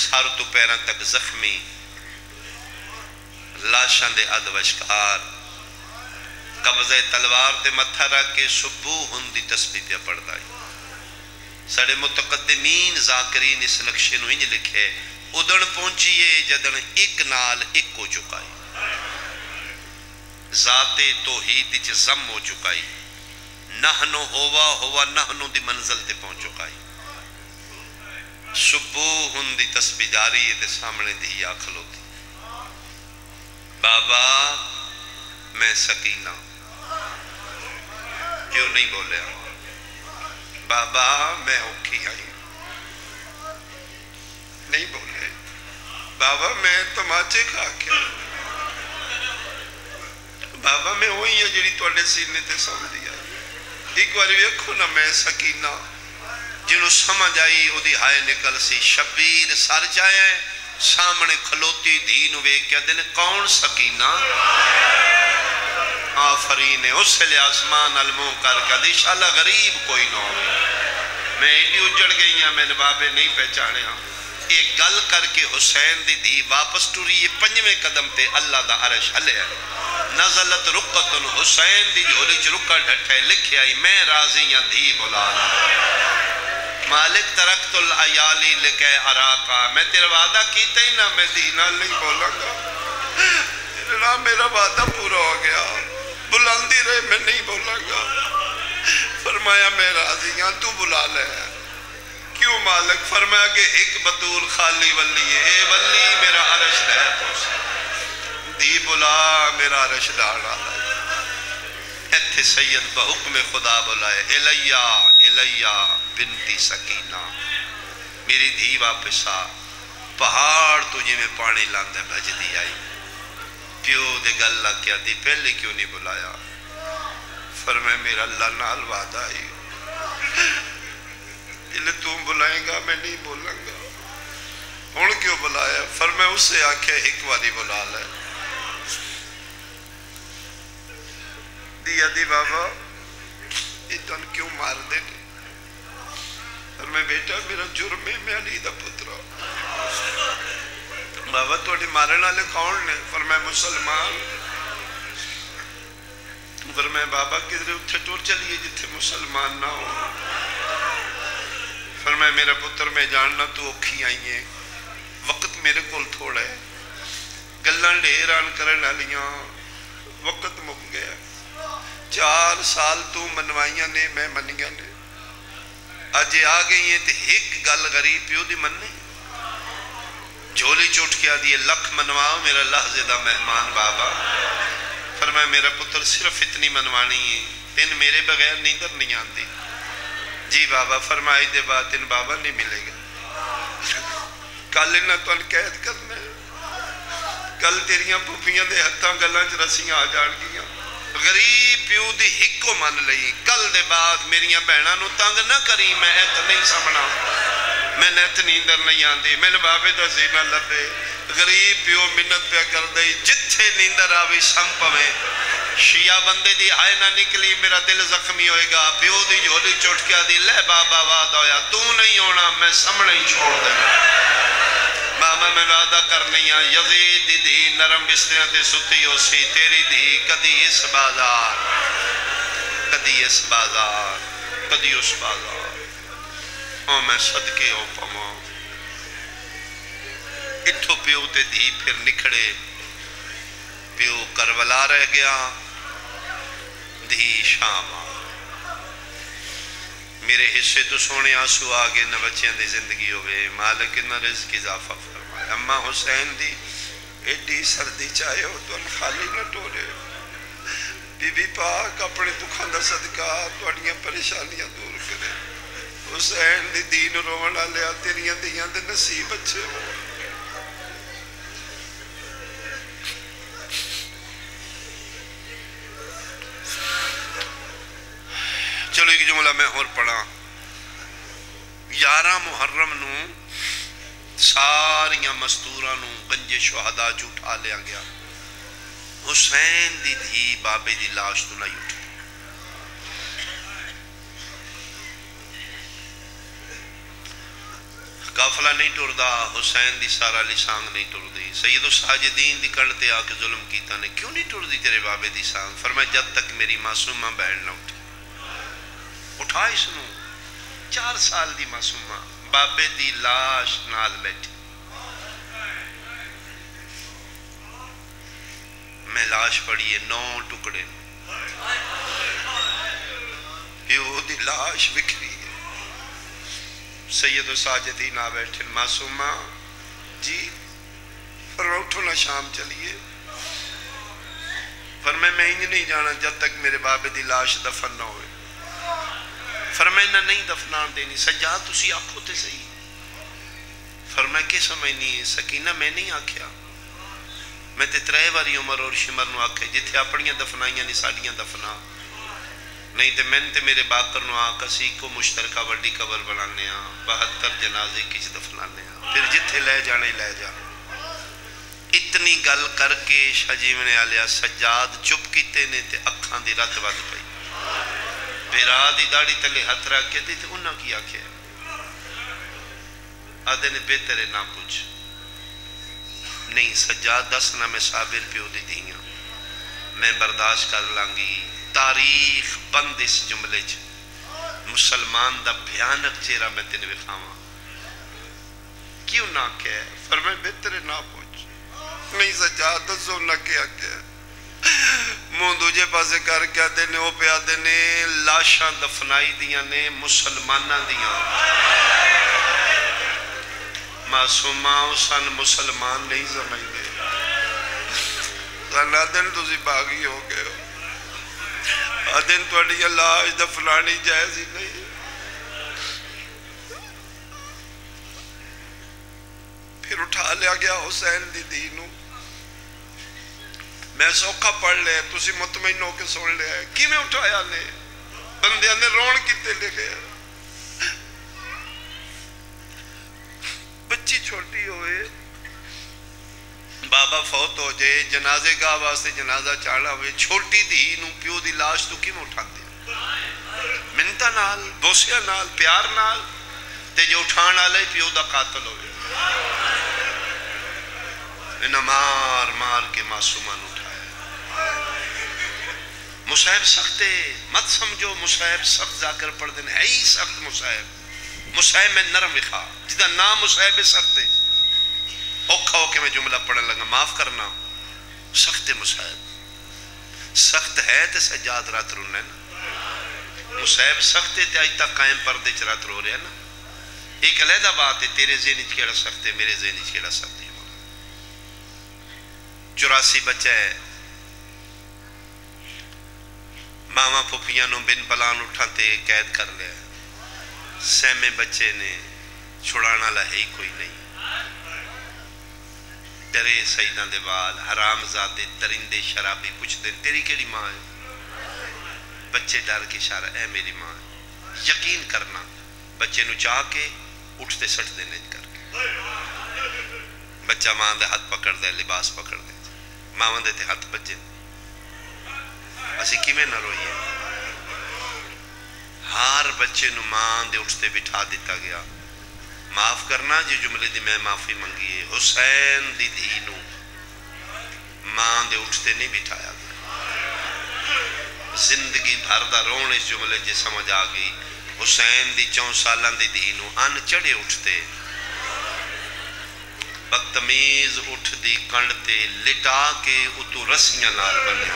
سار تو پیران تک زخمی لاشاں دے ادوشکار قبضہ تلوار تے متھا رکھ کے صبح ہندی تسبیح پہ پڑھ دائی سڑے متقدمین ذاکرین اس نقشے نو انج لکھے ادھن پہنچیے جدن ایک نال ایک کو چکائی ذات توحید چ زم ہو چکائی نحنو ہوا نحنو دی منزل تے پہنچ چکائی صبح ہندی تسبیح جاری ہے تے سامنے دی آنکھ لوتی بابا میں سکینہ کیوں نہیں بولے بابا میں اوکھی آئی نہیں بولے بابا میں تماچے کھا کیا بابا میں ہوئی ہے جڑی توڑے سینے تے سمجھ دیا ایک بار ویکھو نا میں سکینہ جنہوں سمجھ آئی او دی ہائے نکل سی شبیر سر جائے سامنے کھلوتی دین وے کیا دن کون سکینہ آفرین ہے اس لئے آسمان علموں کر کے دی شالہ غریب کوئی نہ ہو میں ایڈی اجڑ گئی ہیں میں نے بابے نہیں پہچانے ہاں ایک گل کر کے حسین دی دی واپس ٹوری یہ 5ویں قدم تے اللہ دا عرش ہلے ہے نزلت رقتن حسین دی جھولی چ رکا ڈھٹھے لکھے آئی میں راضی یا دی بلا مالک ترکت العیالی لکے عراقہ میں تیرا وعدہ کیتا ہی نہ میں دینہ نہیں بولا گا میرا وعدہ پورا ہو گیا بلندی رہے میں نہیں بولا گا فرمایا میں راضی ہاں تو بلا لے کیوں مالک فرمایا کہ ایک بطول خالی ولی ہے اے ولی میرا عرش رہے پوسا دی بلا میرا عرش ڈاڑا ایتھے سید بحکم خدا بلائے الیہ بنتی سکینہ میری دھی واپس آ پہاڑ تجھے میں پانی لاندے بھج دی آئی پیو دے گلہ کیا دی پہلے کیوں نہیں بلایا فرمائے میرا اللہ نال وعدہ آئی جلے تم بلائیں گا میں نہیں بولوں گا ہون کیوں بلایا فرمائے اس سے آکھے ایک واری بلا لے دیا دی بابا اتن کیوں مار دے فرمائے بیٹا میرا جرم ہے میں علی دا پترہ بابا توڑی مارنا لے کون نے فرمائے مسلمان فرمائے بابا کدھر اتھے ٹور چلیے جتھے مسلمان نہ ہو فرمائے میرا پتر میں جاننا تو اوکھی آئی ہیں وقت میرے کول تھوڑا ہے گلن ڈیران کرنا لیاں وقت مک گیا 4 سال تو منوائیاں نے میں منیاں نے آجے آ گئی ہیں تے ایک گل غریب پیو دی مننے جھولی چوٹ کیا دیئے لکھ منواؤ میرا لحظے دا مہمان بابا فرمایا میرا پتر صرف اتنی منوانی ہے ان میرے بغیر نیندر نہیں آندی جی بابا فرمائی دے بات ان بابا نہیں ملے گا کل انہاں تو ان قید کرنا کل تیریاں پوپیاں دے ہتھاں گلاں چ رسیاں آ جان گیاں غریب پیو دی ہک کو من لئی کل دے بعد میریاں بہناں نو تنگ نہ کری میں ایت نہیں سمنا میں نیت نیندر نہیں آندی میں نے بابے دا زینہ لبے غریب پیو منت پہ کر دئی جتھے نیندر آوی سم پویں شیعہ بندے دی ہائے نہ نکلی میرا دل زخمی ہوئے گا پیو دی جھولی چوٹ کیا دی لے بابا وعدہ ہویا تو نہیں ہونا میں سمنے ہی چھوڑ دینا بابا میں وعدہ کرنی ہاں یزید دی نرم بستریاں تے ستی ہو سی تیری دی کدی اس بازار کدی اس بازار کدی اس بازار او میں صدقے ہو پاؤں اٹھو پیو تے دی پھر نکھڑے پیو کربلا رہ گیا دھی شام میرے حصے تو سونے آنسو آگے نہ بچیاں دی زندگی ہوئے مالک نہ رزق اضافہ فرمائے اماں حسین دی ایڈی سردی چاہے ہو تو خالی نہ ٹولے بی بی پاک اپنے دکھاں دا صدقہ توڑیاں پریشانیاں دور کرے حسین دی دین رونا لیا تیریاں دیاں دے نصیب اچھے ہو چلو ایک جملہ میں اور پڑھا 11 محرم نو ساریاں مستوراں نو گنج شہداء جو اٹھا لیا گیا حسین دی دھی بابے دی لاش تو نہیں اٹھے قافلہ نہیں ٹردا حسین دی سارا لسانگ نہیں ٹردی سید الساجدین دی کڑتے آ کے ظلم کیتا نے کیوں نہیں ٹردی تیرے بابے دی سانگ فرمایا جب تک میری معصومہ بہن نہ اٹھے اٹھا اس نو 4 سال دی معصومہ بابے دی لاش نال بیٹھی میں لاش پڑی ہے 9 ٹکڑے پیو دی لاش بکھری ہے سید الساجدین آ بیٹھے معصومہ جی فرمایا اٹھو نہ شام چلیے فرمایا میں انج نہیں جانا جب تک میرے بابے دی لاش دفن نہ ہوئے فرمایا نہیں دفنان دینی سجاد تسی آنکھو تے صحیح فرمایا کہ سمجھنی سکینہ میں نہیں آکھیا میں تے 3 باری عمر اور شمر نو آکھے جتھے اپنیاں دفنائیاں نہیں ساڑیاں دفنا نہیں تے میں تے میرے باکر نو آکسی کو مشترکہ وڈی قبر بنانے ہاں 72 جنازے کچھ دفنانے ہاں پھر جتھے لے جانے لے جانے اتنی گل کر کے شجیونے آلیا سجاد چپ کیتے نے تے اکھاں دی رت ود پئی پیرا دی داڑی تلے ہتھ رکھ کے تھی تو انہاں کی آکھے آدھے نے بہترے نہ پوچھ نہیں سجاد دسنا میں صابر پیو دی دیاں میں برداشت کر لانگی تاریخ بند اس جملے چ مسلمان دا بھیانک چہرہ میں تینے بکھاواں کیوں نہ کہے فرمائے بہترے نہ پوچھ نہیں سجاد دسو نہ کیا کہ موں دوجے پاسے کر کے آدھے نے وہ پہ آدھے نے لاشاں دفنائی دیاں نے مسلمانہ دیاں معصومہ سن مسلمان نہیں سمجھ دے سن آدھے نے تسی باغی ہو گئے ہو آدھے نے توڑی لاش دفنانی جائز ہی نہیں پھر اٹھا لیا گیا حسین دی دینوں میں سوکھا پڑھ لے تسی مطمئن ہو کے سن لے کی میں اٹھایا لے بندیاں نے رون کیتے لکھے بچی چھوٹی ہوئے بابا فوت ہو جائے جنازے گاہ واسطے جنازہ چاڑا ہوئے چھوٹی دی نو پیو دی لاش تو کی میں اٹھا دیا منتا نال بوسیا نال پیار نال تے جو اٹھانا لے پیو دا قاتل ہوئے انہا مار مار کے معصومان اٹھایا مصائب سخت ہے مت سمجھو مصائب سخت ذاکر پڑھ دیں ہے ہی سخت مصائب میں نرم وکھا جدہ نام مصائب سخت ہے اوکھا ہو کے میں جملہ پڑھن لگا معاف کرنا سخت مصائب سخت ہے تے سجاد رات رونا ہے نا مصائب سخت ہے تے آج تک قائم پردے چ رات رو رہے ہیں نا ایک علیحدہ بات ہے تیرے ذہن اچ کیڑا سخت ہے میرے ذہن اچ کیڑا سخت ہے 84 بچہ ہے ماما پھپیاں نو بن پلان اٹھاتے قید کر لیا سیمے بچے نے چھڑانا لہے ہی کوئی نہیں ڈرے سیدان دے وال حرام زادے ترندے شرابی پوچھ دیں تیری کیڑی ماں ہے بچے ڈر کے اشارہ اے میری ماں ہے یقین کرنا بچے نو چاہ کے اٹھتے سٹ دینے کر کے بچہ ماں دے ہاتھ پکڑ دے لباس پکڑ دے ماں دے تے ہاتھ بچے اسی کیویں نہ روئیے؟ ہر بچے نو ماں دے اٹھتے بٹھا دیتا گیا. معاف کرنا جی جملے دی میں معافی منگیے. حسین دی دھی نو ماں دے اٹھتے نہیں بٹھایا گیا. زندگی بھر دا رون اس جملے جی سمجھ آ گئی. حسین دی 4 سالاں دی دھی نو ان چڑھے اٹھتے بدتمیز اٹھ دی کنڈتے لٹا کے اتو رسیاں نال بنیا.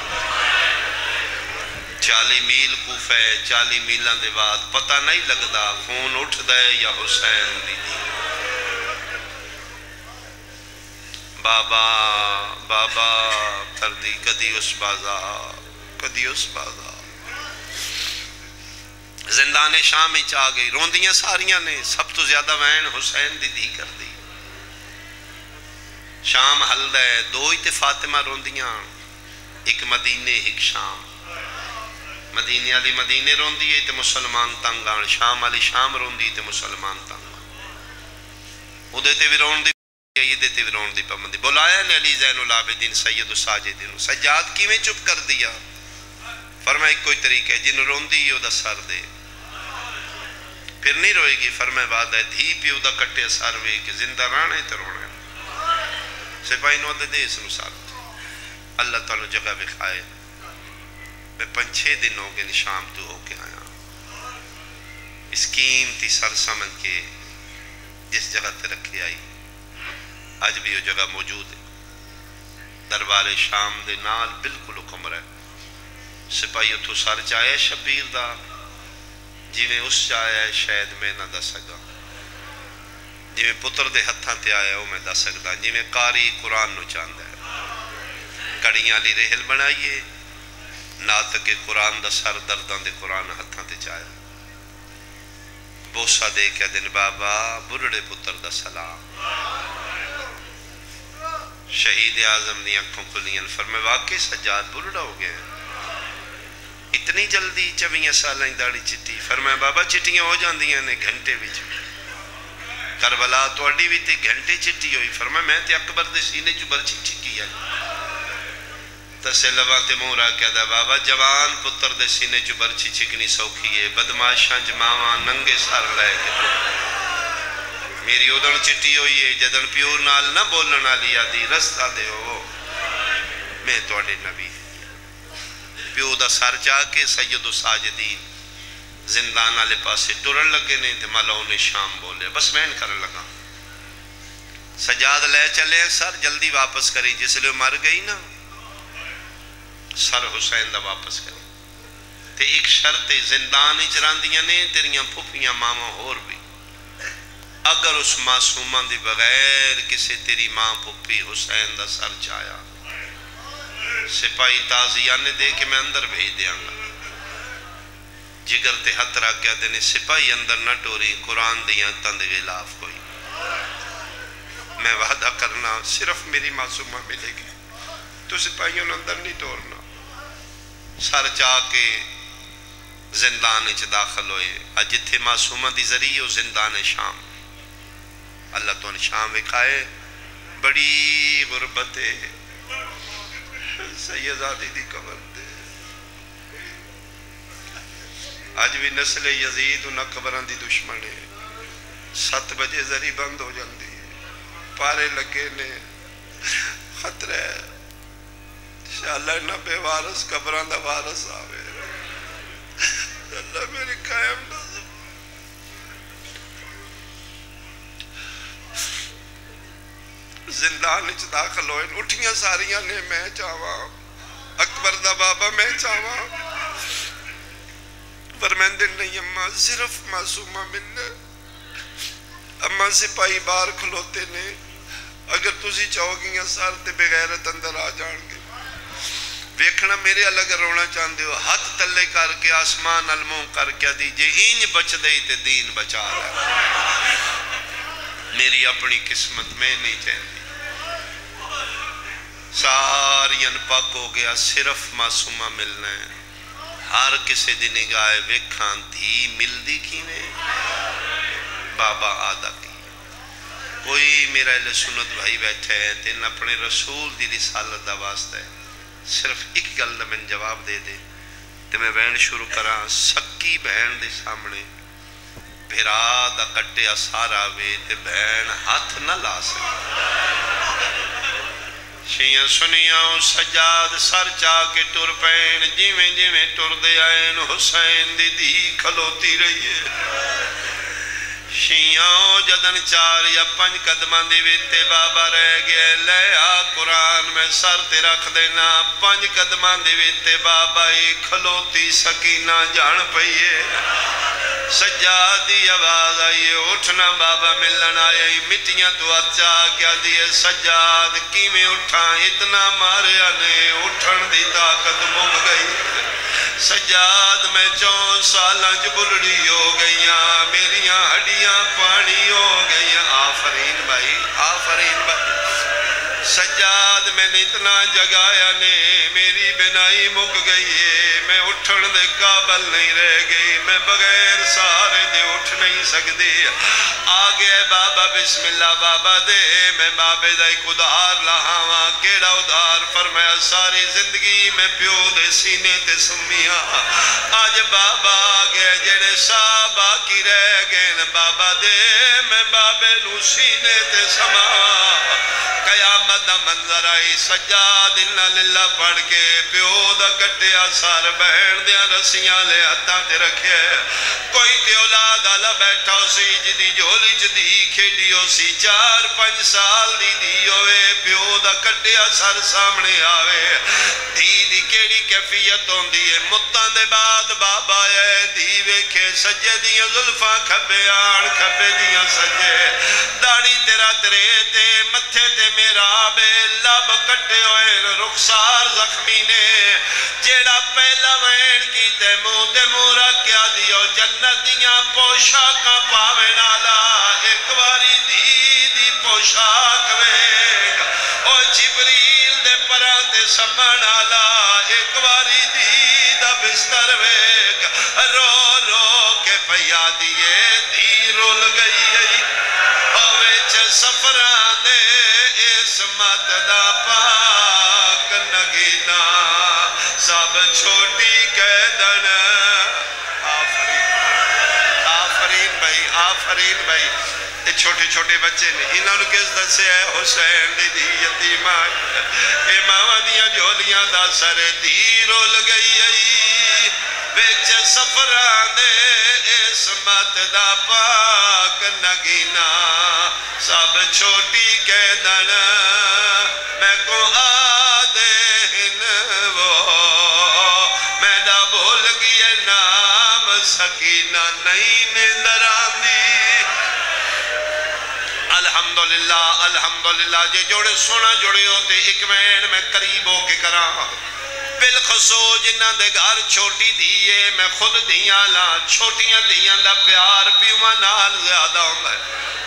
40 میل کوفہ 40 میلان دے بعد پتہ نہیں لگدا خون اٹھ دے یا حسین دی دی. بابا بابا کر دی کدی اس بازا کدی اس بازا. زندان شام ہی چاہ گئی. روندیاں ساریاں نے. سب تو زیادہ وین حسین دی دی کر دی. شام حل دے 2 ہی تے فاطمہ روندیاں. ایک مدینے ایک شام. مدینے والی مدینے روندی ہے تے مسلمان تنگ آن. شام والی شام روندی تے مسلمان تنگ آن. ادھے تے بھی رون دی یہ تے بھی رون دی پابندی. بلایا نے علی زین العابدین سید الساجدین. سجاد کی میں چپ کر دیا. فرمایا کوئی طریقہ ہے جن روندی او دا سر دے پھر نہیں روئے گی. فرمایا بعد ہے دھی پیو دا کٹے سر وے کہ زندہ رانے تے رونے. سپاہی نو دے اس نو سر. اللہ تعالیٰ جگہ بکھائے. میں 5-6 دن ہو گئے شام تو ہو کے آیا. اس قیمتی سر سمجھ کے جس جگہ تے رکھے آئی آج بھی وہ جگہ موجود ہے. دربار شام دے نال بالکل حکم رہے. سپاہی اتھو سر چاہے شبیر دا جی میں اس چاہے شاید میں نہ دس سکا. جی میں پتر دے ہتھاں تے آیا وہ میں دس سکتا. جی میں قاری قرآن نو چاند ہے. کڑیاں لی رحل بنائیے ناتک قرآن دا سر دردان دے قرآن ہتھاں تے چاہے. بوسا دے کے دن بابا برڑے پتر دا سلام. شہید اعظم دی آنکھوں کھلیاں. فرمائے واقعی سجاد برڑا ہو گئے اتنی جلدی 24 سالیں داڑھی چٹی. فرمائے بابا چٹیاں ہو جاندیاں نے گھنٹے وچ. کربلا توڑی بھی تے گھنٹے چٹی ہوئی. فرمائے میں تے اکبر دے سینے جو برچی ٹھکی ہے. تسے لباں تے موں را کہہ دا بابا جوان پتر دے سینے جو برچی چکنی سوکھی ہے. بدماشاں جماواں ننگے سار لائے میری ادھن چٹی ہوئی ہے. جدن پیور نال نہ بولنا لیا دی رستہ دے ہو میں توڑے نبی. پیو دا سر چاہ کے سید الساجدین زندان آلے پاسے ٹرن لگے نہیں تھے. ملعون نے شام بولے بس میں کرن لگا. سجاد لے چلے سر جلدی واپس کری. جس لئے مر گئی نا سر حسین دا واپس کری. تے ایک شرط زندان اجران دیا نے تیریاں پھوپیاں ماما اور بھی. اگر اس معصومہ دی بغیر کسے تیری ماں پھوپی حسین دا سر چایا سپاہی تازیانے دے کہ میں اندر بھیج دیاں گا. جگر تے ہتھ رکھ گیا دینے سپاہی اندر نہ ٹوری. قرآن دیاں تند غلاف کوئی. میں وعدہ کرنا صرف میری معصومہ ملے گی تو سپاہیوں نے اندر نہیں ٹورنا. سر چاہ کے زندان اچھ داخل ہوئے. اج تھے معصومہ دی ذریعے وہ زندان شام. اللہ تو نے شام وکھائے. بڑی غربت ہے. سیدادی دی قبر دے آج بھی نسل یزید نہ قبران دی دشمن ہے. 7 بجے ذری بند ہو جاندی ہے. پارے لگے نے خطرہ ہے اللہ نہ بے وارث قبران دا وارث آوے. اللہ میری قائم نہ زندان اچھ داخل ہوئے. اٹھیاں ساریاں نے میں چاہواں اکبر دا بابا میں چاہواں. فرمین دن نہیں اممہ صرف معصومہ ملنے. اممہ سپاہی بار کھلوتے نے اگر تُسی چاہو گیاں سار تے بغیرت اندر آ جان گے. ویکھنا میرے الگ رونا چاندے ہو. ہاتھ تلے کر کے آسمان علموں کر کیا دیجئے اینج بچ دے تے دین بچا رہا. میری اپنی قسمت میں نہیں چاہتی. ساری انپاک ہو گیا. صرف معصومہ ملنا ہے. ہر کسی دی نگاہ ویکھاں دھی مل دی کی نے بابا آدھا کی. کوئی میرا اہل سنت بھائی بیٹھے ہیں تین اپنے رسول دی رسالت دا واسطہ ہے. صرف ایک گل دا میں جواب دے دے تے میں بہن شروع کراں. سکی بہن دے سامنے بھرا دا کٹیا سارا وے تے بہن ہاتھ نہ لا سکے. شیعہ سنیاں سجاد سر چاہ کے ٹر پین جیویں جیویں ٹر دے آئین حسین دی دی کھلوتی رہی ہے. شیعہ جدن 4 یا 5 قدمان دی ویتے بابا رہ گئے لے آ قرآن میں سر تے رکھ دینا. 5 قدمان دی ویتے بابا ہی کھلوتی سکینہ جان پئیے. سجاد دی آواز آئیے اٹھنا بابا ملن آئے مٹیاں تو اچھا کیا دیئے سجاد کی میں اٹھا اتنا ماریا نے اٹھن دی طاقت مک گئی. سجاد میں 4 سالہ جبلڑی ہو گئیاں میریاں ہڈیاں پانی ہو گئیاں. آفرین بھائی آفرین بھائی. سجاد میں نے اتنا جگایا نے میری بنائی مک گئی ہے میں اٹھن دے قابل نہیں رہ گئی میں بغیر سارے دے اٹھ نہیں سکتی. آگے بابا بسم اللہ بابا دے میں بابے دا ایک ادھار لہاواں. کیڑا ادھار فرمایا ساری زندگی میں پیو دے سینے تے سمیاں. آج بابا آگے جڑے سا باقی رہ گئے بابا دے میں بابے نو سینے تے سماواں. قیامت دا منظر آئی سجاد انہا للہ پڑھ کے پیو دا کٹیا سار بہن دیا رسیاں لے ہتھاں تے رکھے. کوئی تے اولاد آلہ بیٹھا سی جدی جھولی جدی کھیڑی ہو سی 4-5 سال دی ہوئے پیو دا کٹیا سر سامنے آوے. دی کیڑی کیفیت ہوں دیئے متان دے بعد بابا ہے دی ویکھے سجے دیاں ظلفاں کھبے آن کھبے دیاں سجے داڑی تیرا ترے تے متھے تے میرا بے لب کٹے ہوئے رخسار زخمی نے جیڑا پہلا وین کی تے مورا کیا دیو جنت دیاں پوشاکاں پاوے نالا ایک واری دی پوشاک ویگ او جبریل دے پراتے سمان آلا ایک واری دا بستر ویگ رو رو کے پیا دیئے دی رول گئی اوے چھ سفران دے اسمت دا پاک نگینا سب چھوٹی قیدن. آفرین بھائی آفرین بھائی. چھوٹے چھوٹے بچے نے انہوں نے کس دسے ہے حسین دی یتیم اے ماما دیاں جھولیاں دا سر دی رول گئی آئی بیچ سفران دے اسمت دا پاک نگینا سب چھوٹی قیدن میں کو آدے ہن وہ میں دا بھول گئے نام سکینہ نہیں نیندران دی. الحمدللہ الحمدللہ جے جوڑے سونا جوڑے ہوتے ایک میں قریب ہو کے کراں بالخصوص جنہ دے گھر چھوٹی دیئے میں خود دیاں لا چھوٹیاں دیاں دا پیار پیوہ نال زیادہ ہوں گے.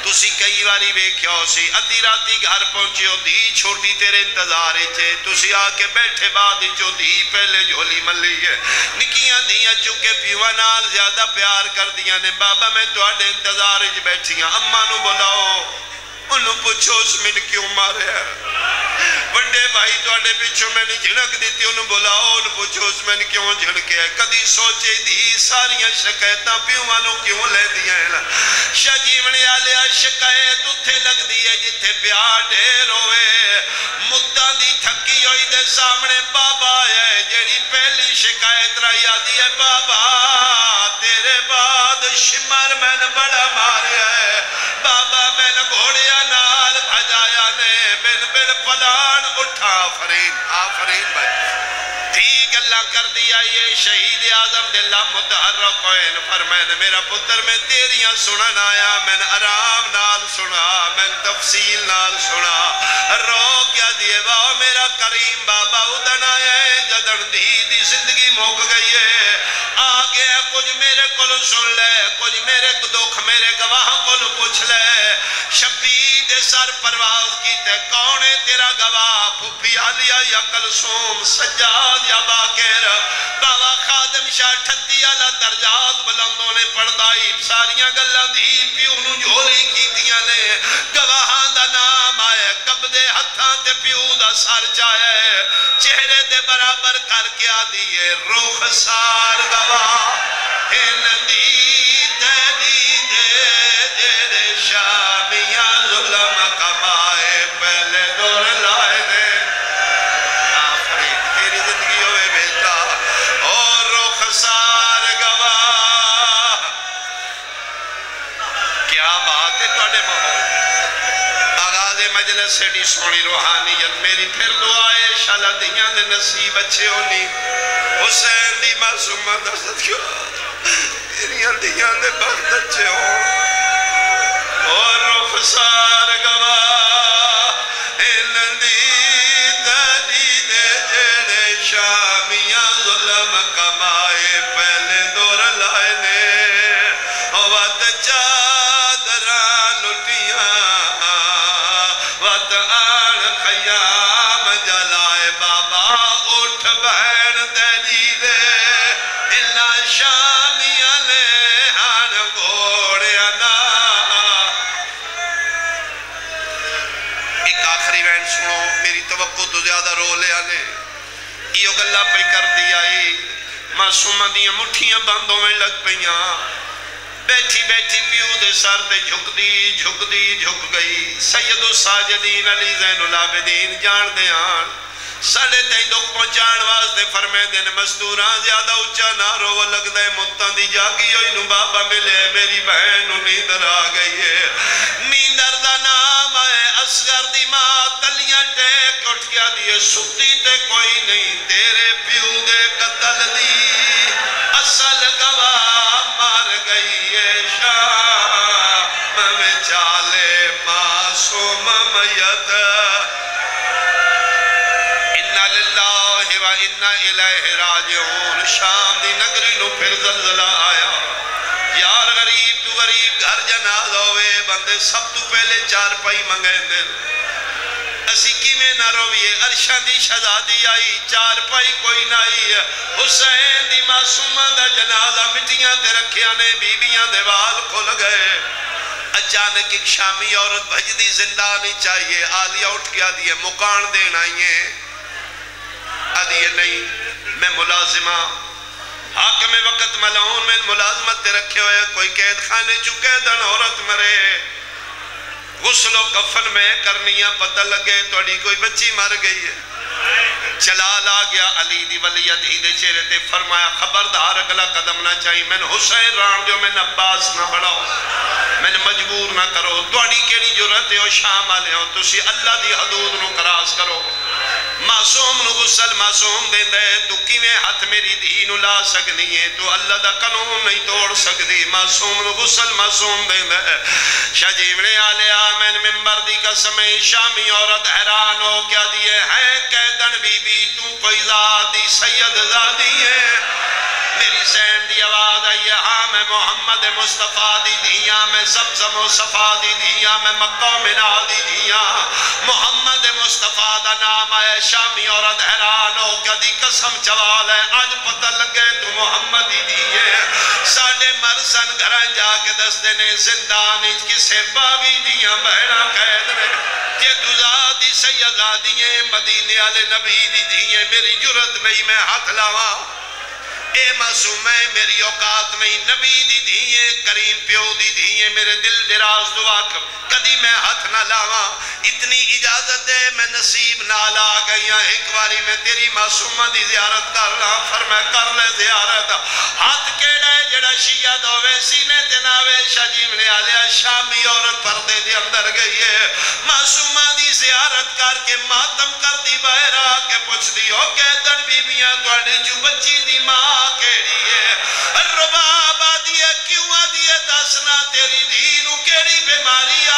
تُسی کئی باری ویکھیا ہو سی ادھی راتی گھر پہنچے ہو دی چھوٹی تیرے انتظارے چھے تُسی آکے بیٹھے بعد جو دی پہلے جھولی ملی ہے نکیاں دیاں چونکہ پیوہ نال زیادہ پیار کر دیاں نے بابا میں تو آڑے انتظارے جو بیٹھیاں اممہ نو بلاؤ انہوں پوچھو اس میں کیوں مارے ہے بڑے بھائی تو آڑے پیچھو میں نے جھنک دیتی انہوں بلاؤ انہوں پوچھو اس میں کیوں جھنکے ہے کدی سوچے دی ساریاں شکایتاں پیوانوں کیوں لے دیا ہے شاہ جیونے آلیا شکایت اتھے لگ دی ہے جتھے پیار ڈھیر ہوئے مدہ دی تھکی ہوئی دے سامنے بابا ہے جیڑی پہلی شکایت رہی آدھی ہے بابا تیرے بعد شمر میں نے بڑا مارے ہے بابا میں نے گھوڑیا نال بھجایا نے بن پلان اٹھا آفرین بھائی ٹھیک اللہ کر دیا یہ شہید اعظم دلہ متحرک ہوئے فرمائے میرا پتر میں تیریاں سنن آیا میں آرام نال سنا میں تفصیل نال سنا رو کیا دیئے واہ میرا کریم بابا ادن آیا ہے جدن دی زندگی موک گئی ہے آگے کچھ میرے کلو سن لے کچھ میرے دکھ میرے گواہ کلو پوچھ لے شبید سر پرواز کی تے کونے تیرا گواہ پھوپی آلیا یا کلسوم سجاد یا باکر بابا خادم شاہ ٹھتی آلہ درجات بلندوں نے پردائی ساریاں گلہ دی پیونوں جھولی کی دیا نے گواہاں دا نام آئے قبضے ہاتھاں تے پیو دا سر چاہے چہرے دے برابر کر کے آدھیے رخسار گواہ دی تیری دے جڑے شامیاں ظلم کمائے پہلے دور لائے دے آخری تیری زندگی ہوئے بیٹا اور رخسار گواہ کیا بات ہے توڑے ماحول آغاز مجلس سے ڈی سونی روحانیت میری پھر دعائے شالا دیاں دے نصیب اچھے ہونی حسین دی معصومہ دست کیوں تیری دیاں دے بخت اچھے ہوں اور رخسار گواہ دی تیری دے جڑے شامیاں ظلم کمائے پہلے دور لائے نے وقت چادران لٹیاں وقت آن خیام جلائے بابا اٹھ بہن تیری دے اللہ شامیاں نے ہن گھوڑیا نا ایک آخری بہن سنو میری توقع تو زیادہ رو لے آنے یہ گلہ پہ کر دیا معصومہ دیاں مٹھیاں باندھوں میں لگ پہیاں بیٹھی بیٹھی پیو دے سر دے جھک گئی سید الساجدین علی زین العابدین جان دے آن ساڑھے تین دکھ پہنچان واسدے فرمے دن مزدوراں زیادہ اچھا نہ رو وہ لگ دے متاں دی جاگی ہوئی نو بابا ملے میری بہن نیندر آ گئی ہے نیندر دا نام ہے اصغر دی ماں تلیاں ٹیک اٹھ گیا دیئے سکتی تے کوئی نہیں تیرے پیو دے قتل دی اصل گواہ مار گئی ہے شام میں چالے معصوم میت اِنَّا لِلَّهِ وَإِنَّا إِلَيْهِ راجعون شام دی نگری نو پھر زلزلہ آیا یار غریب تو غریب گھر جناز ہوئے بندے سب تو پہلے چار پائی منگے دل اسی کی میں نہ رویے عرشہ دی شہزادی آئی چار پائی کوئی نہ آئی حسین دی معصومہ دا جنازہ مٹیاں تے رکھیا نے بیبیاں دے وال کھل گئے اچانک ایک شامی عورت بھجدی زندہ نہیں چاہیے آلیہ اٹھ گیا دیئے مکان دین آئیے آدھیے نہیں میں ملازمہ حاکم وقت ملعون میں ملازمت تے رکھے ہوئے کوئی قید خانے چکے دن عورت مرے غسل و کفن میں کرنیاں پتہ لگے توڑی کوئی بچی مر گئی ہے چلال آ گیا علی دی ولیت ہی دے چہرے تے فرمایا خبردار اگلا قدم نہ چاہیے میں نے حسین ران جو میں نے عباس نہ بڑھاؤ میں نے مجبور نہ کرو توڑی کیڑی جرت ہے شام آلے ہو تسی اللہ دی حدود نو کراس کرو معصوم نو غسل معصوم دین دے تو کیویں ہاتھ میری دین لا سکنی ہے تو اللہ دا قانون نہیں توڑ سکدی معصوم نو غسل معصوم دین دے شاہ جیونے آلے آمین ممبر دی قسم شامی عورت حیران ہو کیا دیئے ہیں قیدن بی بی تو کوئی ذاتی سید ذاتی ہے میری زین دی آواز آئی ہاں میں محمد مصطفیٰ دی دیا میں زمزم و صفا دی دیا میں مکہ و منا دی دیا محمد مصطفیٰ دا نام ہے شامی عورت حیران ہو کیا دی قسم چوال ہے آج پتہ لگے تو محمد دی دیئے ساڑھے مرسن گھران جا کے دستے نے زندانی کسے باغی دیا بہنا قید نے کہ تو ذاتی سیدہ دیئے مدینے آلے نبی دی دیئے میری جرت میں میں ہاتھ لاوا اے معصوم ہے میری اوقات میں نبی دی دیئے کریم پیو دی دیئے میرے دل دراز دعا کدی میں ہاتھ نہ لاوا اتنی اجازت دے میں نصیب نہ لا گئیاں ایک باری میں تیری معصومہ دی زیارت کر رہا فرمائے کر لے زیارت ہاتھ کیڑا ہے جڑا شیعہ دوے سینے تناوے شجیم نے آلیا شامی عورت پردے دی اندر گئی ہے معصومہ دی زیارت کر کے ماتم کر دی بہرہ کے پوچھ دی ہو کہتن بی بیاں توڑے جو بچی دی ماں کیڑی ہے رباب آدھی ہے کیوں آدھی ہے دسنا تیری دینو کیڑی بیماری